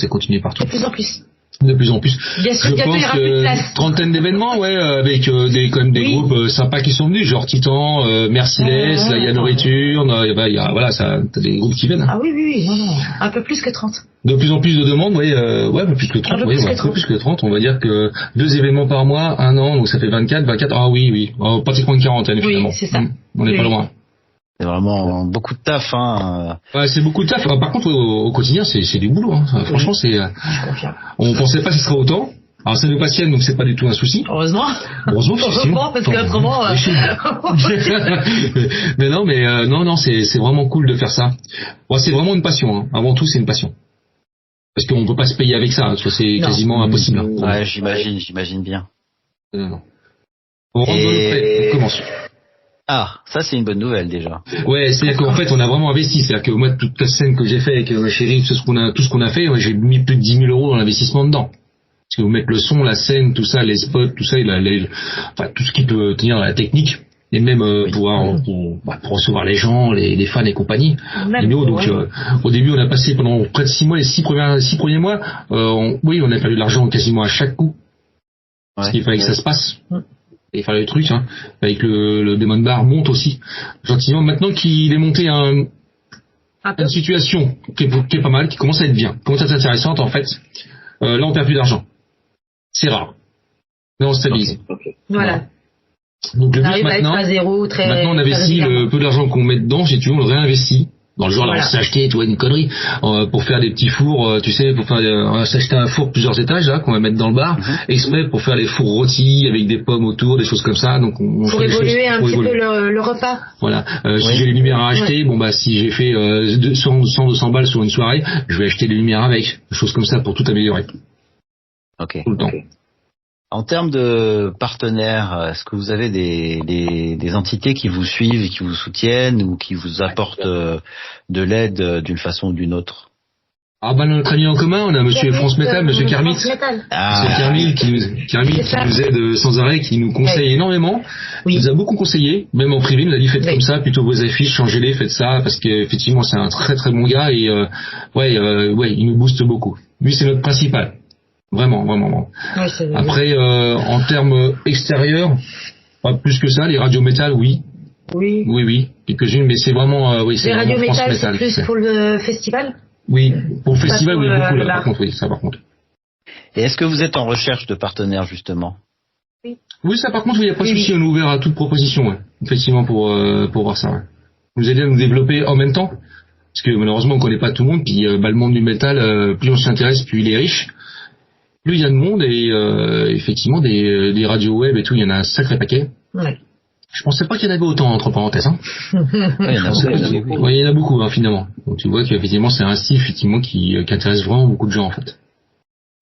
continue partout. De plus en plus. De plus en plus. Bien sûr, je bientôt, il y pense aura plus de place. trentaine d'événements, ouais, avec quand même des groupes sympas qui sont venus, genre Titan, Merciless, là il y a Nourriture, il y a voilà, ça, t'as des groupes qui viennent. Ah oui, non, un peu plus que 30. De plus en plus de demandes, ouais, un peu plus que 30, plus que 30, on va dire que 2 événements par mois, un an, donc ça fait 24, ah oui, pratiquement une quarantaine finalement. Oui, c'est ça. On n'est pas loin. C'est vraiment beaucoup de taf, hein. Ouais, c'est beaucoup de taf. Par contre, au quotidien, c'est du boulot, hein. Franchement, on pensait pas que ce serait autant. Alors, ça nous passionne, donc c'est pas du tout un souci. Heureusement, parce qu'autrement, mais non, c'est vraiment cool de faire ça. Bon, c'est vraiment une passion, hein. Avant tout, c'est une passion. Parce qu'on peut pas se payer avec ça, c'est quasiment impossible. Ouais, j'imagine bien. Non. On rentre dans le prêt, on commence. Ah, ça c'est une bonne nouvelle déjà. Ouais, c'est-à-dire qu'en fait on a vraiment investi, c'est-à-dire que moi toute la scène que j'ai fait avec ma chérie, tout ce qu'on a fait, j'ai mis plus de 10 000 € dans l'investissement dedans. Parce que vous mettez le son, la scène, tout ça, les spots, tout ça, enfin tout ce qui peut tenir la technique, et même pouvoir pour recevoir les gens, les fans et compagnie. Et nous, donc au début on a passé pendant près de 6 mois, les 6 premiers mois, on a perdu de l'argent quasiment à chaque coup. Parce qu'il fallait que ça se passe. Et faire les trucs, hein, avec le Demon Bar monte aussi gentiment. Maintenant qu'il est monté une situation qui est pas mal, qui commence à être bien, qui commence à être intéressante en fait. Là on perd plus d'argent. C'est rare. Là on stabilise. Okay. Voilà. Donc le but maintenant, maintenant on investit le peu d'argent qu'on met dedans, si tu veux, on le réinvestit. Dans le genre, là, on s'est acheté, tu vois, une connerie, pour faire des petits fours, tu sais, on va s'acheter un four plusieurs étages, là, qu'on va mettre dans le bar, exprès pour faire les fours rôtis, avec des pommes autour, des choses comme ça, donc pour évoluer un petit peu le repas. Voilà. Si j'ai les lumières à acheter, si j'ai fait 200 balles sur une soirée, je vais acheter les lumières avec, des choses comme ça pour tout améliorer. Ok. Tout le temps. En termes de partenaires, est-ce que vous avez des entités qui vous suivent, qui vous soutiennent ou qui vous apportent de l'aide d'une façon ou d'une autre? Notre ami en commun, on a Monsieur France Metal, Monsieur Kermit. Monsieur Kermit qui nous aide sans arrêt, qui nous conseille énormément. Il nous a beaucoup conseillé, même en privé, il nous a dit faites comme ça, plutôt vos affiches, changez-les, faites ça, parce qu'effectivement c'est un très très bon gars et il nous booste beaucoup. Lui c'est notre principal. Vraiment. Ouais, après, en termes extérieurs, pas plus que ça, les radios métal, oui, quelques-unes, mais c'est vraiment, c'est les radios métal, c'est plus pour le festival. Oui, pour le festival, oui, beaucoup là, par contre. Et est-ce que vous êtes en recherche de partenaires justement? Oui, ça par contre, il n'y a pas de souci, on est ouvert à toute proposition, effectivement, pour voir ça. Ouais. Vous aider à nous développer en même temps, parce que malheureusement, on connaît pas tout le monde, puis le monde du métal, plus on s'intéresse, plus il est riche. Plus il y a de monde et effectivement des radios web et tout, il y en a un sacré paquet. Ouais. Je pensais pas qu'il y en avait autant entre parenthèses. Hein. Il y en a beaucoup, hein, finalement. Donc tu vois qu'effectivement c'est un style effectivement qui intéresse vraiment beaucoup de gens en fait.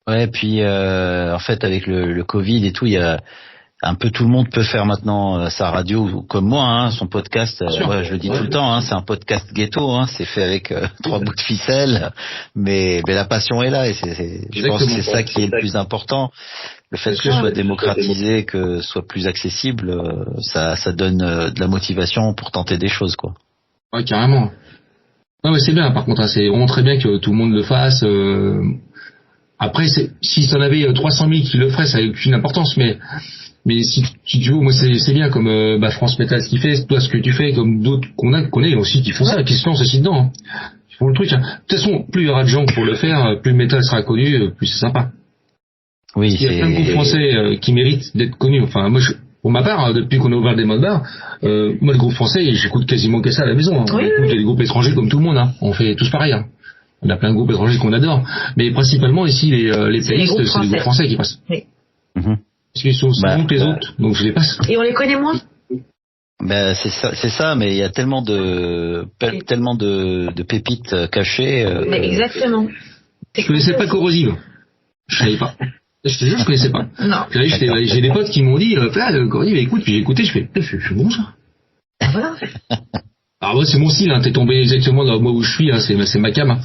Ouais, puis en fait avec le Covid et tout, il y a un peu tout le monde peut faire maintenant sa radio comme moi, hein, son podcast. Je le dis tout le temps, hein, c'est un podcast ghetto, hein, c'est fait avec 3 bouts de ficelle, mais la passion est là et je pense que c'est ça qui est le plus important. Le fait que ce soit démocratisé, que ce soit plus accessible, ça donne de la motivation pour tenter des choses, quoi. Ouais, carrément. Non, mais c'est bien, par contre, hein, c'est vraiment très bien que tout le monde le fasse. Après, si t'en avais 300 000 qui le feraient, ça n'a aucune importance, mais si tu veux, moi c'est bien comme France Metal ce qu'il fait, toi ce que tu fais, comme d'autres qu'on connaît aussi qui font ça, qui se lancent aussi dedans. Hein. Ils font le truc. Hein. De toute façon, plus il y aura de gens pour le faire, plus le métal sera connu, plus c'est sympa. Oui, il y a plein de groupes français qui méritent d'être connus. Enfin, moi, pour ma part, depuis qu'on a ouvert des modes bar, moi le groupe français, j'écoute quasiment que ça à la maison. Hein. On écoute des groupes étrangers comme tout le monde. Hein. On fait tous pareil. Hein. On a plein de groupes étrangers qu'on adore, mais principalement ici les playlists, c'est les groupes français qui passent. Oui. Parce qu'ils sont aussi bons que les autres, donc je les passe. Et on les connaît moins. Ben c'est ça, mais il y a tellement de pépites cachées. Mais exactement. Je connaissais pas Corrosive. Je savais pas. Je te jure, je connaissais pas. Non. J'ai des potes qui m'ont dit, Corrosive, écoute, puis j'ai écouté, je fais bon ça. Voilà. Alors moi c'est mon style, hein, t'es tombé exactement dans moi où je suis, hein, c'est ma cam. Hein.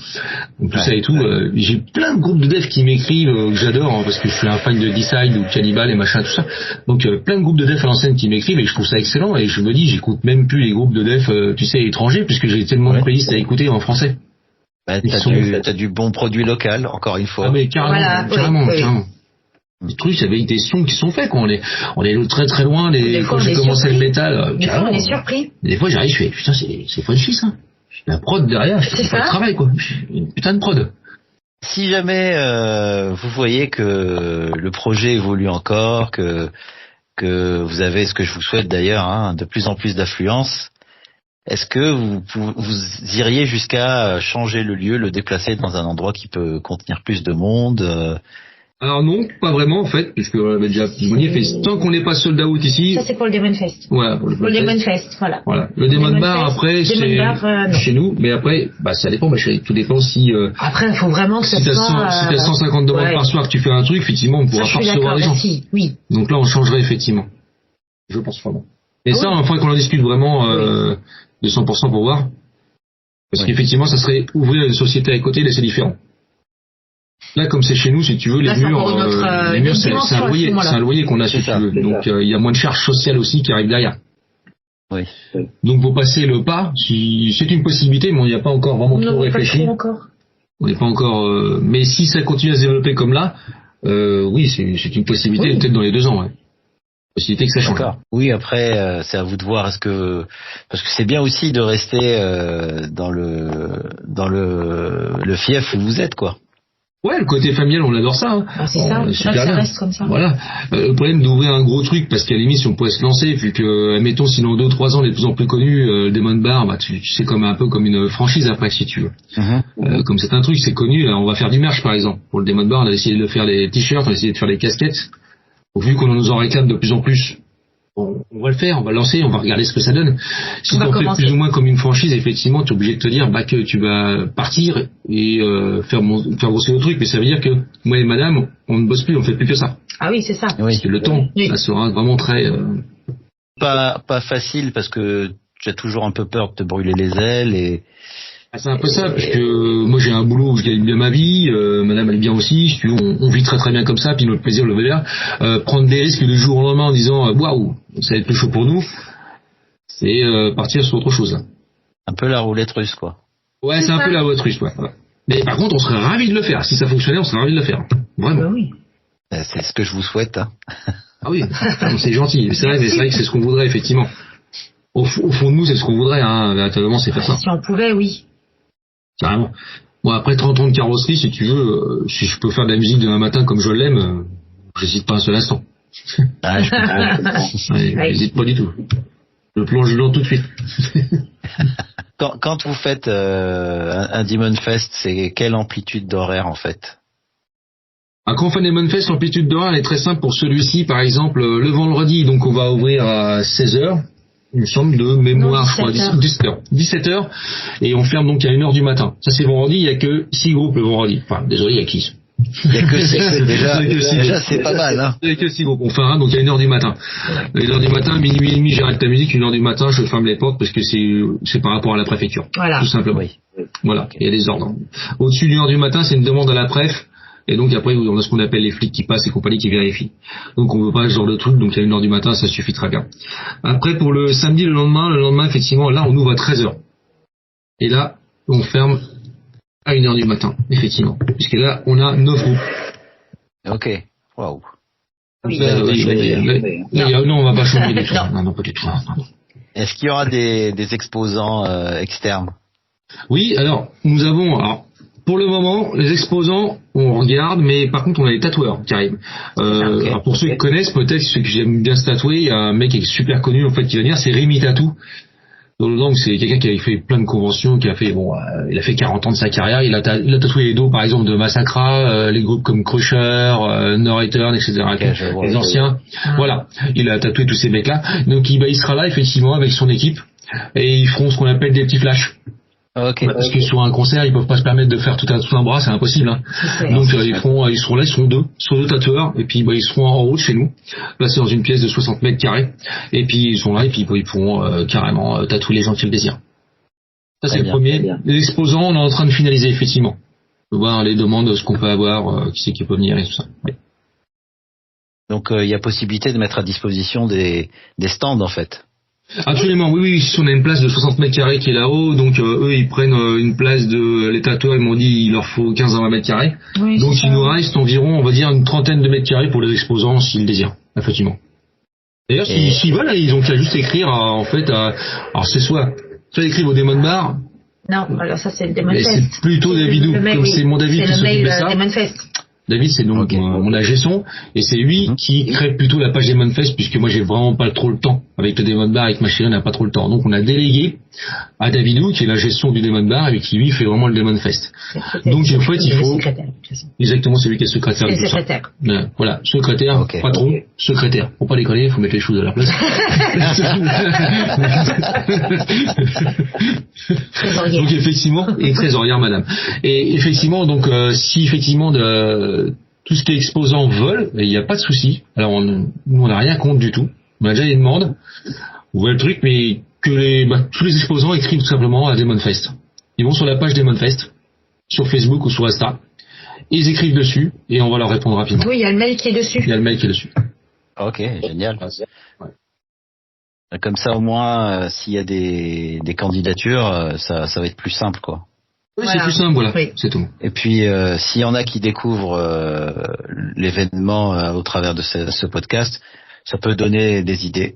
Donc tout ça et tout, j'ai plein de groupes de dev qui m'écrivent, que j'adore, hein, parce que je suis un fan de Decide ou Cannibal et machin tout ça. Donc plein de groupes de dev à l'ancienne qui m'écrivent et je trouve ça excellent et je me dis j'écoute même plus les groupes de dev, tu sais, étrangers, puisque j'ai tellement de playlists à écouter en français. Bah, t'as du bon produit local, encore une fois. Ah mais carrément, voilà, carrément. Oui. Les trucs avec des sons qui sont faits, quoi. On est très très loin quand j'ai commencé le métal. Des fois on est surpris. Des fois j'arrive, je fais putain c'est punchy ça. La prod derrière, je fais pas le travail quoi. Une putain de prod. Si jamais vous voyez que le projet évolue encore, que vous avez, ce que je vous souhaite d'ailleurs, hein, de plus en plus d'affluence, est-ce que vous iriez jusqu'à changer le lieu, le déplacer dans un endroit qui peut contenir plus de monde Alors non, pas vraiment en fait, puisque on avait déjà fait tant qu'on n'est pas sold out ici. Ça c'est pour le Demon Fest. Voilà, pour le Demon Fest, voilà. Voilà. Le Demon Bar après chez nous, mais après ça dépend, tout dépend si après il faut vraiment que ça soit si t'as 150 demandes par soir que tu fais un truc, effectivement on pourra pas recevoir les gens. Oui. Donc là on changerait effectivement. Je pense vraiment. Et ça, il faudrait qu'on en discute vraiment de 100% pour voir. Parce qu'effectivement ça serait ouvrir une société à côté, laisser différent. Là, comme c'est chez nous, si tu veux, les murs, c'est un loyer qu'on a, si tu veux. Donc, il y a moins de charges sociales aussi qui arrivent derrière. Oui. Donc, pour passer le pas, c'est une possibilité, mais on n'y a pas encore vraiment trop réfléchi. On n'est pas encore. Mais si ça continue à se développer comme là, oui, c'est une possibilité, peut-être dans les 2 ans. Ouais. Possibilité que ça change. Oui, après, c'est à vous de voir. Parce que c'est bien aussi de rester dans le fief où vous êtes, quoi. Ouais, le côté familial, on adore ça. Hein. Ah, c'est ça, ça reste comme ça. Voilà. Le problème d'ouvrir un gros truc, parce qu'à la limite, si on pouvait se lancer, vu que, admettons, si dans 2-3 ans, on est de plus en plus connu, Demon Bar, tu sais, un peu comme une franchise après, si tu veux. Comme c'est un truc, c'est connu, là, on va faire du merch, par exemple. Pour le Demon Bar, on a essayé de faire les t-shirts, on a essayé de faire les casquettes. Vu qu'on nous en réclame de plus en plus, on va le faire, on va le lancer, on va regarder ce que ça donne. Si t'en fais plus ou moins comme une franchise, effectivement, tu es obligé de te dire que tu vas partir et faire grossir le truc. Mais ça veut dire que moi et madame, on ne bosse plus, on fait plus que ça. Ah oui, c'est ça. Parce que le temps, ça sera vraiment très... Pas facile, parce que tu as toujours un peu peur de te brûler les ailes et... C'est un peu ça, parce que moi j'ai un boulot où je gagne bien ma vie, madame elle est bien aussi, si tu veux, on vit très très bien comme ça, puis notre plaisir le veut bien. Prendre des risques du jour au lendemain en disant waouh, ça va être plus chaud pour nous, c'est partir sur autre chose là. Un peu la roulette russe, quoi. Ouais, c'est un peu la roulette russe, ouais. Mais par contre, on serait ravis de le faire. Si ça fonctionnait, on serait ravis de le faire. Vraiment. Bah oui. C'est ce que je vous souhaite. Hein. Ah oui, c'est gentil. C'est vrai que c'est ce qu'on voudrait effectivement. Au fond de nous, c'est ce qu'on voudrait. Hein. Véritablement, c'est faire ça. Si on pouvait, oui. Carrément. Bon, après 30 ans de carrosserie, si tu veux, si je peux faire de la musique demain matin comme je l'aime, j'hésite pas un seul instant. Ah, je comprends. J'hésite pas du tout. Je plonge dedans tout de suite. Quand vous faites un Demon Fest, c'est quelle amplitude d'horaire en fait? Quand on fait un Demon Fest, l'amplitude d'horaire elle est très simple. Pour celui-ci, par exemple, le vendredi, donc on va ouvrir à 16h. Il me semble de mémoire, je crois, 17h. Et on ferme donc à 1h du matin. Ça, c'est vendredi, il n'y a que 6 groupes le vendredi. Enfin, désolé, il y a qui? Il y a que 6. Déjà, c'est pas mal, hein. Il y a que 6 groupes. On fait un, donc à 1h du matin. À 1h du matin, minuit et demi, j'arrête la musique. 1h du matin, je ferme les portes parce que c'est par rapport à la préfecture. Voilà. Tout simplement. Oui. Voilà. Il y a des ordres. Au-dessus d'1h du matin, c'est une demande à la préf. Et donc après, on a ce qu'on appelle les flics qui passent et compagnie qui vérifient. Donc on veut pas ce genre de truc, donc à 1h du matin, ça suffit très bien. Après, pour le samedi, le lendemain, effectivement, là, on ouvre à 13h. Et là, on ferme à 1h du matin, effectivement. Puisque là, on a 9 groupes. Ok. Waouh. Oui. Non, on va pas changer du tout. Non, pas du tout. Non. Est-ce qu'il y aura des exposants externes? Oui, alors, pour le moment, les exposants, on regarde, mais par contre, on a des tatoueurs qui arrivent. Alors pour ceux qui connaissent, peut-être ceux qui aiment bien se tatouer, il y a un mec qui est super connu, en fait, qui va venir, c'est Rémi Tatou. Donc c'est quelqu'un qui a fait plein de conventions, qui a fait il a fait 40 ans de sa carrière, il a tatoué les dos par exemple de Massacra, les groupes comme Crusher, No Return, etc. Les anciens. Voilà, il a tatoué tous ces mecs là. Donc il sera là effectivement avec son équipe et ils feront ce qu'on appelle des petits flashs. Ok. Parce que sur un concert, ils peuvent pas se permettre de faire tout un bras, c'est impossible. Hein. Donc ils seront là, ils seront deux tatoueurs, et puis ils seront en haut de chez nous, placés dans une pièce de 60 mètres carrés, et puis ils sont là, et puis ils pourront carrément tatouer les gens qui le désirent. Ça c'est le premier. Les exposants, on est en train de finaliser effectivement. On va voir les demandes, ce qu'on peut avoir, qui c'est qui peut venir et tout ça. Oui. Donc il y a possibilité de mettre à disposition des stands en fait. Absolument, oui, si on a une place de 60 mètres carrés qui est là-haut, donc eux ils prennent une place les tatoueurs, ils m'ont dit il leur faut 15 à 20 mètres carrés, oui, donc il nous reste environ, on va dire, une trentaine de mètres carrés pour les exposants s'ils le désirent, effectivement. D'ailleurs, s'ils veulent, ils ont qu'à juste écrire, alors c'est soit ils écrivent au Demon Bar. Non, alors ça c'est le Demon Fest. C'est plutôt Davidou, comme c'est mon David qui s'occupe de ça. Demon Fest. David, c'est donc mon Gesson, et c'est lui qui crée plutôt la page Demon Fest, puisque moi j'ai vraiment pas trop le temps. Avec le Demon Bar, avec ma chérie, on n'a pas trop le temps. Donc on a délégué à Davidou, qui est la gestion du Demon Bar, et qui lui fait vraiment le Demon Fest. Donc en fait, il faut... Exactement, c'est lui qui est le secrétaire. C'est le secrétaire. Voilà, secrétaire, patron, secrétaire. Faut pas déconner, il faut mettre les choses à leur place. Donc effectivement, et trésorière madame. Et effectivement, donc si effectivement tout ce qui est exposant veulent, il n'y a pas de souci. Alors nous on n'a rien contre du tout. On a déjà des demandes. Vous voyez le truc, mais que tous les exposants écrivent tout simplement à Demon Fest. Ils vont sur la page Demon Fest, sur Facebook ou sur Insta. Ils écrivent dessus et on va leur répondre rapidement. Oui, il y a le mail qui est dessus. Ok, génial. Comme ça, au moins, s'il y a des candidatures, ça va être plus simple, quoi. Oui, voilà. C'est plus simple, voilà, oui. C'est tout. Et puis, s'il y en a qui découvrent l'événement au travers de ce podcast, ça peut donner des idées.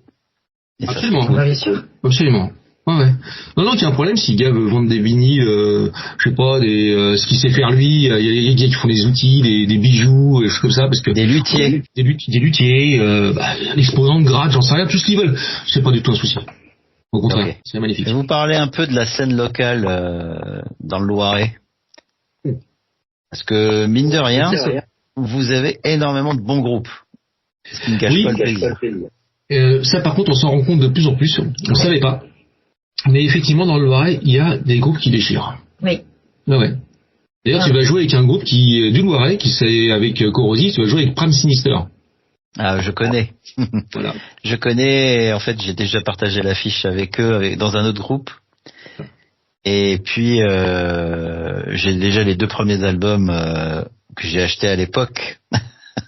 Absolument, bien sûr. Absolument. Ouais. Non, qu'il y a un problème si le gars veut vendre des vinyles, je sais pas, ce qu'il sait faire lui, il y a des gars qui font des outils, des bijoux, des choses comme ça, parce que des luthiers, l'exposant de grade, j'en sais rien, tout ce qu'ils veulent, c'est pas du tout un souci. Au contraire, c'est magnifique. Je vais vous parler un peu de la scène locale dans le Loiret, parce que mine de rien, vous avez énormément de bons groupes, ce qui ne gâche pas le plaisir. Ça, par contre, on s'en rend compte de plus en plus. On savait pas. Mais effectivement, dans le Loiret, il y a des groupes qui déchirent. Oui. Ouais. D'ailleurs, tu vas jouer avec un groupe du Loiret, qui c'est avec Corrosive, tu vas jouer avec Pram Sinister. Ah, je connais. Voilà. Je connais, en fait, j'ai déjà partagé l'affiche avec eux, dans un autre groupe. Et puis, j'ai déjà les 2 premiers albums que j'ai achetés à l'époque.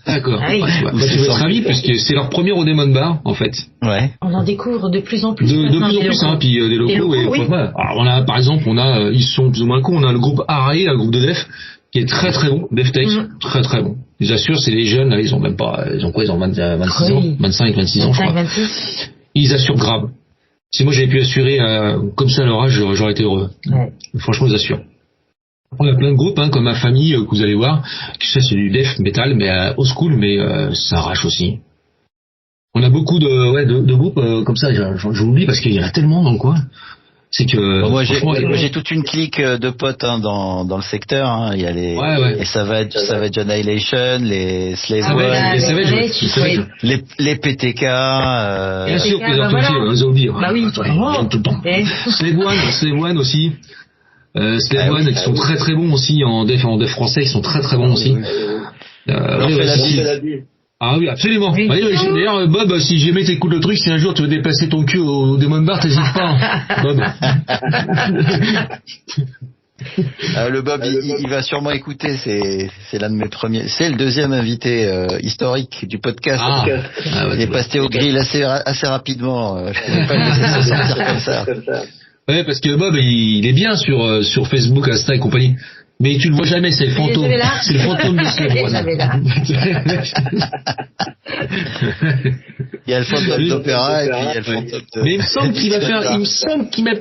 D'accord. Ah oui. Tu vas être ravi puisque c'est leur premier au Demon Bar en fait. Ouais. On en découvre de plus en plus. De plus en plus, hein, puis des locaux. Et, oui. Alors on a par exemple, ils sont plus ou moins cons. On a le groupe Array, un groupe de Def qui est très très bon, Def Tech, très très bon. Je vous assure, c'est les jeunes là, ils ont même pas, ils ont 26 ans, 25, 26 ans, je crois. 26. Ils assurent grave. Si moi j'avais pu assurer comme ça à leur âge, j'aurais été heureux. Ouais. Franchement, ils assurent. On a plein de groupes, comme Ma Famille, que vous allez voir. Ça, c'est du def metal, mais old school, mais ça arrache aussi. On a beaucoup de groupes comme ça. Je l'oublie parce qu'il y en a tellement dans le coin. C'est que moi j'ai toute une clique de potes dans le secteur. Hein. Il y a les Savage Annihilation, les Slave One, les PTK. Bien sûr, les oubliés. Bah oui, tout le temps. Slave One aussi. Slave One qui sont très très bons aussi en def français, ils sont très très bons aussi. Ah oui, absolument. Oui. D'ailleurs, Bob, si jamais t'écoutes le truc, si un jour tu veux déplacer ton cul au Demon Bar, t'hésites pas, Bob. Le Bob, il va sûrement écouter. C'est l'un de mes premiers. C'est le 2e invité historique du podcast. Il est passé au grill assez rapidement. Je ne pouvais pas le laisser sortir comme ça. Ouais, parce que Bob, il est bien sur Facebook, Insta et compagnie. Mais tu le vois jamais, c'est le fantôme. C'est le fantôme de ce Il y a le fantôme d'opéra et puis il y a le fantôme de... Mais il me semble qu'il m'a...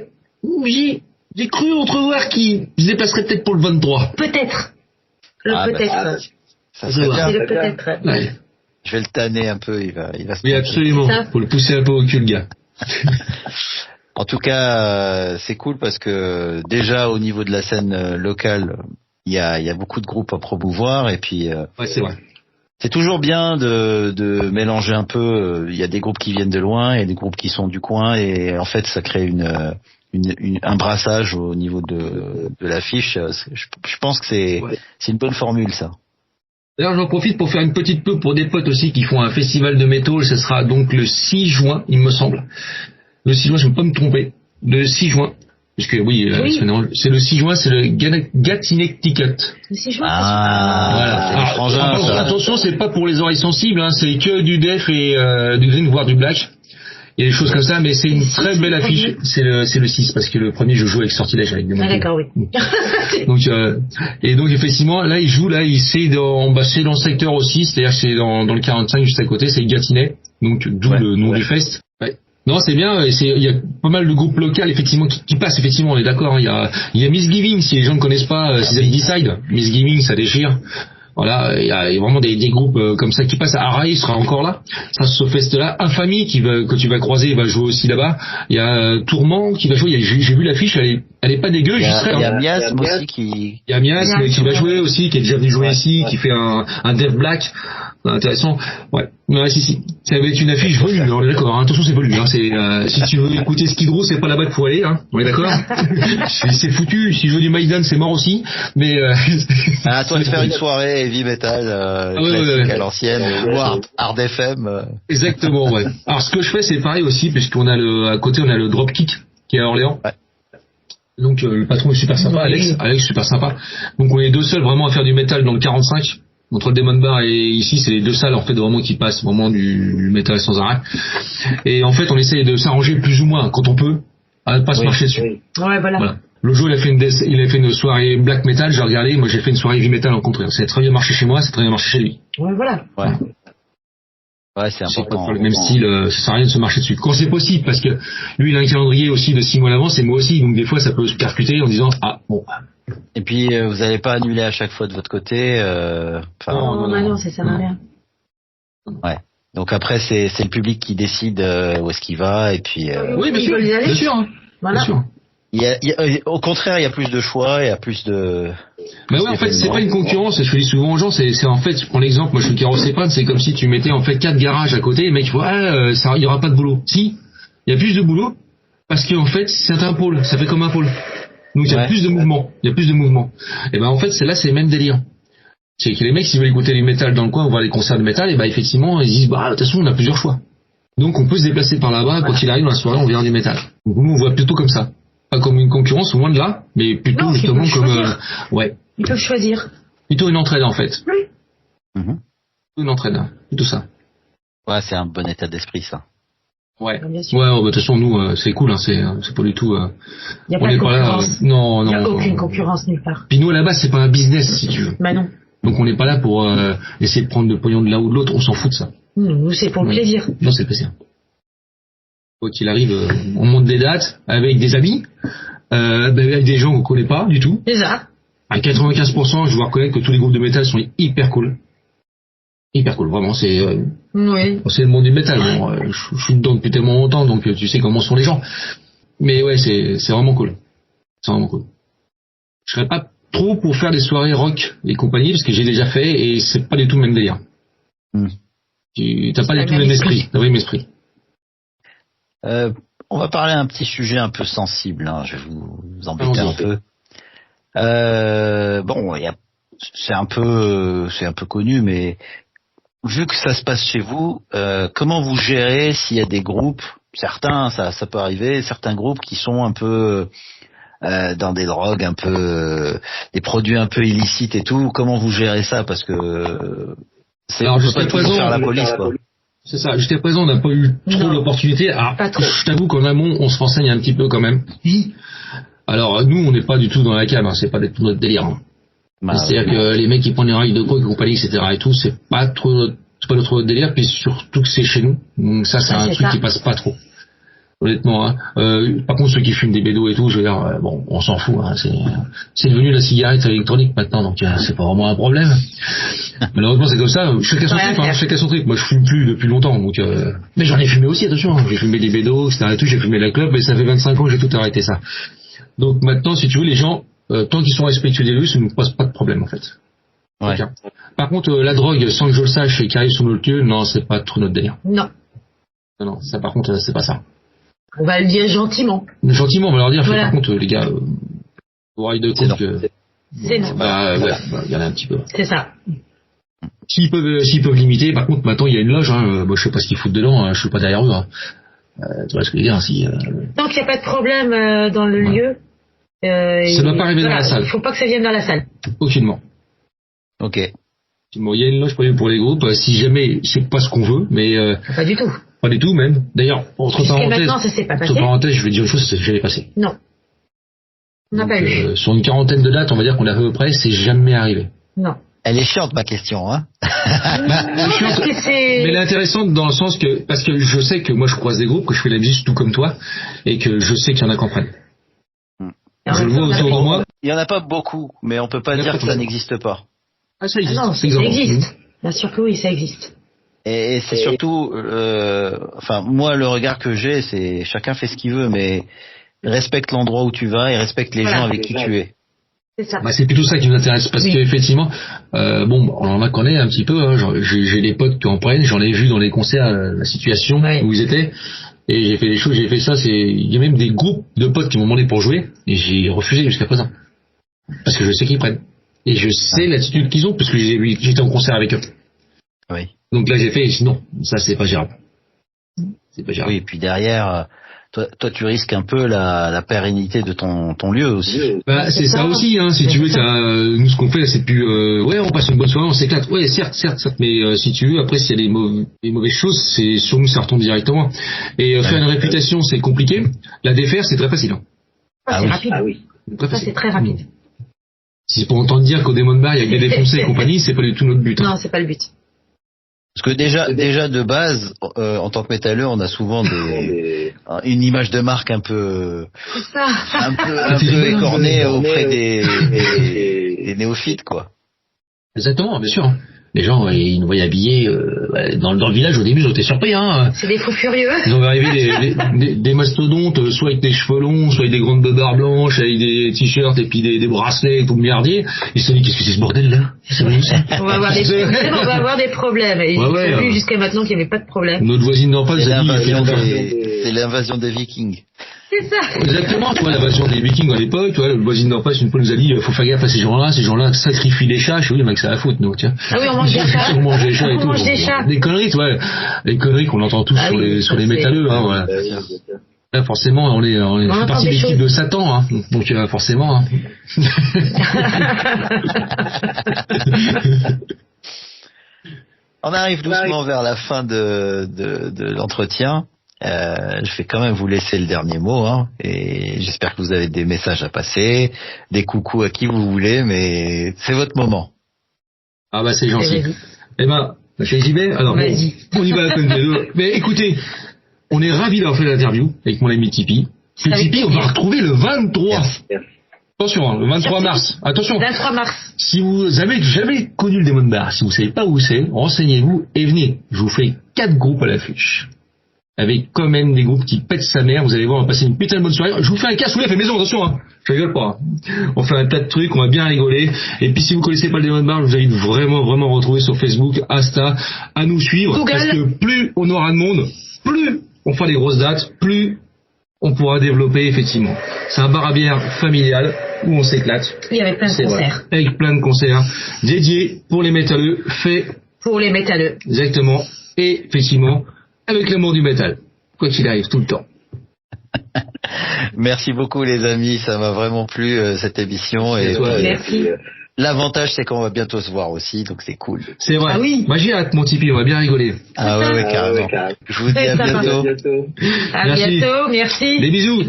J'ai cru entrevoir qu'il se déplacerait peut-être pour le 23. Peut-être. Peut-être. Ça serait bien. C'est le peut-être. Ouais. Je vais le tanner un peu, il va se... Oui, absolument. Faut le pousser un peu au cul, le gars. En tout cas, c'est cool parce que déjà au niveau de la scène locale, il y a beaucoup de groupes à promouvoir et puis ouais, c'est vrai. C'est toujours bien de mélanger un peu. Il y a des groupes qui viennent de loin et des groupes qui sont du coin et en fait ça crée un brassage au niveau de l'affiche. Je pense que c'est une bonne formule ça. D'ailleurs, j'en profite pour faire une petite pub pour des potes aussi qui font un festival de métal. Ce sera donc le 6 juin, il me semble. Le 6 juin, je ne peux pas me tromper. Le 6 juin. Parce que oui. C'est le 6 juin, c'est le Gatineau-Ticket. Le 6 juin, voilà. Alors, attention, c'est pas pour les oreilles sensibles, hein, c'est que du def et du green, voire du black. Il y a des choses comme ça, mais c'est une très belle affiche. C'est le 6, parce que le premier, je joue avec Sortilège, avec des mots. Ah, d'accord, oui. Donc, effectivement, là, c'est dans le secteur aussi, c'est-à-dire que c'est dans le 45, juste à côté, c'est Gatineau. Donc, d'où le nom du fest. Ouais. Non, c'est bien, il y a pas mal de groupes locaux, effectivement, qui passent, effectivement, on est d'accord, hein. Il y a Misgiving, si les gens ne connaissent pas, si ils Decide. Misgiving, ça déchire. Voilà, il y a vraiment des groupes comme ça qui passent. Araï sera encore là. Ça, ce fest-là. Infamie que tu vas croiser, va jouer aussi là-bas. Il y a Tourment qui va jouer. J'ai vu l'affiche, elle est pas dégueu. Il y a Miasme aussi qui. Il y a Miasme qui va jouer aussi, qui est déjà venu jouer ici, qui fait un Death Black. Intéressant. Ouais, si. Ça va être une affiche volue, on est d'accord. Hein. Attention, c'est volue. Hein. Si tu veux écouter Skid Row, c'est pas là-bas qu'il faut aller. Hein. On est d'accord. C'est foutu. Si je veux du Maiden, c'est mort aussi. Mais à toi de faire une soirée heavy metal classique à l'ancienne, ou hard FM. Exactement. Ouais. Alors ce que je fais, c'est pareil aussi, puisqu'on a à côté, on a le Dropkick qui est à Orléans. Ouais. Donc le patron est super sympa, Alex super sympa. Donc on est deux seuls vraiment à faire du métal dans le 45. Entre le Demon Bar et ici, c'est les deux salles en fait vraiment qui passent vraiment du métal sans arrêt. Et en fait, on essaye de s'arranger plus ou moins quand on peut, à ne pas se marcher dessus. Ouais, voilà. Le jour, il a fait une soirée black metal, j'ai regardé. Moi, j'ai fait une soirée heavy metal en contraire. Ça a très bien marché chez moi, ça a très bien marché chez lui. Ouais, voilà. Ouais, c'est important. C'est pas le même style, ça sert à rien de se marcher dessus. Quand c'est possible, parce que lui, il a un calendrier aussi de 6 mois à l'avance, et moi aussi, donc des fois, ça peut se percuter en disant, Et puis, vous n'allez pas annuler à chaque fois de votre côté. Non, ça sert à rien. Ouais. Donc après, c'est le public qui décide où est-ce qu'il va, et puis. Oui, bien sûr. Hein. Voilà. Bien sûr. Au contraire, il y a plus de choix, il y a plus de. Mais ouais, en fait, c'est pas une concurrence. Je le dis souvent aux gens, c'est en fait, je prends l'exemple. Moi, je suis carrossépane, c'est comme si tu mettais en fait 4 garages à côté, et le mec, il y aura pas de boulot. Si, il y a plus de boulot parce qu'en fait, c'est un pôle. Ça fait comme un pôle. Donc il y a plus de mouvement, Et ben en fait c'est le même délire. C'est que les mecs s'ils veulent écouter du métal dans le coin ou voir les concerts de métal, et ben effectivement ils disent de toute façon on a plusieurs choix. Donc on peut se déplacer par là-bas, quoi qu'il arrive dans la soirée on verra du métal. Donc nous on voit plutôt comme ça, pas comme une concurrence au moins de là, mais plutôt justement comme Ils peuvent choisir. Plutôt une entraide en fait. Oui. Une entraide, plutôt ça. Ouais, c'est un bon état d'esprit ça. Ouais. De toute façon, nous, c'est cool, hein, c'est pas du tout. Il n'y a pas de concurrence. Non. Il n'y a aucune concurrence nulle part. Puis nous, à la base, c'est pas un business, si tu veux. Bah non. Donc on n'est pas là pour essayer de prendre le pognon de l'un ou de l'autre, on s'en fout de ça. Nous, c'est pour le plaisir. Non, c'est le plaisir. Quoi qu'il arrive, on monte des dates avec des amis, avec des gens qu'on connaît pas du tout. C'est ça. À 95%, je dois reconnaître que tous les groupes de métal sont hyper cool. Hyper cool, vraiment, c'est le monde du métal. Bon, je suis dedans depuis tellement longtemps, donc tu sais comment sont les gens. Mais ouais, c'est vraiment cool. C'est vraiment cool. Je serais pas trop pour faire des soirées rock et compagnie, parce que j'ai déjà fait, et c'est pas du tout le même délire. T'as pas du tout le même esprit. T'as pas le même esprit. On va parler d'un petit sujet un peu sensible, hein. Je vais vous embêter un peu. C'est un peu connu, mais vu que ça se passe chez vous, comment vous gérez s'il y a des groupes, certains, ça peut arriver, certains groupes qui sont un peu dans des drogues, un peu des produits un peu illicites et tout, comment vous gérez ça? Parce que on peut pas toujours faire la police, quoi. C'est ça. Jusqu'à présent, on n'a pas eu trop d'opportunités. Alors, pas trop. je t'avoue qu'en amont, on se renseigne un petit peu quand même. Alors, nous, on n'est pas du tout dans la cam, hein, c'est pas du tout notre délire. Hein. C'est-à-dire que les mecs qui prennent les règles de coke et compagnie, etc. et tout, c'est pas notre délire, puis surtout que c'est chez nous. Donc ça, c'est un truc qui passe pas trop. Honnêtement, hein. Par contre, ceux qui fument des bédos et tout, je veux dire, bon, on s'en fout, hein. C'est devenu la cigarette électronique maintenant, donc c'est pas vraiment un problème. Malheureusement, c'est comme ça. Chacun son truc, hein, chacun son truc. Moi, je fume plus depuis longtemps, donc. Mais j'en ai fumé aussi, attention. Hein. J'ai fumé des bédos, etc. et tout. J'ai fumé la clope, et ça fait 25 ans que j'ai tout arrêté ça. Donc maintenant, si tu veux, les gens, tant qu'ils sont respectueux des rues, ça ne nous pose pas de problème en fait. Ouais. Par contre, la drogue, sans que je le sache et qui arrive sur notre lieu, non, c'est pas trop notre délire. Non. Non, ça par contre, c'est pas ça. On va le dire gentiment. Gentiment, on va leur dire, voilà. Par contre, les gars, oreilles de coke, c'est non. Il y en a un petit peu. C'est ça. S'ils peuvent limiter, par contre, maintenant, il y a une loge, hein, je sais pas ce qu'ils foutent dedans, hein, je suis pas derrière eux, hein. Tu vois ce que je veux dire, si, Tant qu'il n'y a pas de problème dans le lieu, ça doit pas arriver dans la salle. Il faut pas que ça vienne dans la salle. Aucunement. Ok. Bon, il y a une loge prévue pour les groupes, si jamais c'est pas ce qu'on veut, mais pas du tout. Pas du tout même. D'ailleurs, entre parenthèses, je vais dire une chose, c'est jamais passé. Non. On n'a pas eu. Sur une quarantaine de dates, on va dire qu'on a fait à peu près, c'est jamais arrivé. Non. Elle est chiante ma question, hein. Mais elle est intéressante dans le sens que, parce que je sais que moi je croise des groupes, que je fais la musique tout comme toi, et que je sais qu'il y en a qui en prennent. Je le vois autour de moi. Il y en a pas beaucoup, mais on peut pas dire que ça n'existe pas. Ah, ça existe. Ah non, ça existe. Bien sûr que oui, ça existe. Et c'est surtout, enfin moi le regard que j'ai, c'est chacun fait ce qu'il veut, mais respecte l'endroit où tu vas et respecte les gens avec qui tu es. C'est ça. C'est plutôt ça qui nous intéresse parce qu'effectivement, bon, on en a connaît un petit peu. Hein, j'ai des potes qui en prennent, j'en ai vu dans les concerts la situation où ils étaient, et j'ai fait des choses, j'ai fait ça. Il y a même des groupes de potes qui m'ont demandé pour jouer et j'ai refusé jusqu'à présent parce que je sais qu'ils prennent et je sais l'attitude qu'ils ont parce que j'étais en concert avec eux. Oui. Donc là j'ai fait non, ça c'est pas gérable. C'est pas gérable. Oui, et puis derrière. Toi, tu risques un peu la pérennité de ton lieu aussi. Bah, c'est ça aussi, hein. Si tu veux, nous ce qu'on fait, c'est plus, on passe une bonne soirée, on s'éclate. Ouais, certes, mais si tu veux, après, s'il y a des mauvaises choses, c'est sur nous, ça retombe directement. Et faire une réputation, c'est compliqué. La défaire, c'est très facile. Hein. C'est rapide. Ah oui. Ça, c'est très rapide. Si c'est pour entendre dire qu'au Demon Bar, il y a que des défoncés et compagnie, c'est pas du tout notre but. Hein. Non, c'est pas le but. Parce que déjà de base, en tant que métalleux, on a souvent une image de marque un peu écornée auprès des néophytes, quoi. Exactement, bien sûr. Les gens, ils nous voyaient habillés dans le village au début, ils ont été surpris. Hein. C'est des fous furieux. Ils ont arrivé des mastodontes, soit avec des cheveux longs, soit avec des grandes beubars blanches, avec des t-shirts et puis des bracelets et tout le merdier. Ils se sont dit, qu'est-ce que c'est ce bordel là? On va avoir des problèmes. Et j'ai vu jusqu'à maintenant qu'il n'y avait pas de problème. Notre voisine d'en face, c'est l'invasion des Vikings. C'est ça. Exactement, tu vois, l'invasion des Vikings à l'époque, tu vois, le voisin d'en face, une fois nous a dit, faut faire gaffe à ces gens-là sacrifient les chats. Je dis, oui, mec, ça à foutre, nous, tiens. Ah oui, on mange des chats. On mange des chats et tout. Mange des chats. Des conneries, tu vois, des conneries qu'on entend tous sur les métalleux, hein, voilà. Là, forcément, on fait partie de l'équipe de Satan, hein. Donc, forcément, hein. On arrive doucement vers la fin de l'entretien. Je vais quand même vous laisser le dernier mot, hein, et j'espère que vous avez des messages à passer, des coucous à qui vous voulez, mais c'est votre moment. Ah bah c'est gentil. Eh ben, j'y vais. Alors bon, on y va à peine les deux. Mais écoutez, on est ravis d'avoir fait l'interview avec mon ami Tipeee. Ce Tipeee, on va retrouver le 23. Attention, le 23 mars. Attention. 23 mars. Si vous avez jamais connu le Demon Bar, si vous savez pas où c'est, renseignez-vous et venez. Je vous fais 4 groupes à l'affiche. Avec quand même des groupes qui pètent sa mère, vous allez voir, on va passer une putain de bonne soirée. Je vous fais un cassoulet fait maison, attention, hein. Je rigole pas. On fait un tas de trucs, on va bien rigoler. Et puis si vous connaissez pas le Demon Bar, je vous invite vraiment à retrouver sur Facebook, Insta, à nous suivre. Google. Parce que plus on aura de monde, plus on fera des grosses dates, plus on pourra développer effectivement. C'est un bar à bière familial où on s'éclate. Et avec plein de concerts. Vrai. Avec plein de concerts dédiés pour les métalleux, faits pour les métalleux. Exactement. Et effectivement, avec l'amour du métal, quoi qu'il arrive, tout le temps. Merci beaucoup les amis, ça m'a vraiment plu cette émission. Et merci. L'avantage, c'est qu'on va bientôt se voir aussi, donc c'est cool. C'est vrai. Ah oui. Moi, j'ai hâte, mon Tipeee, on va bien rigoler. Ah ouais, carrément. Je vous dis à bientôt. À bientôt, merci. Des bisous.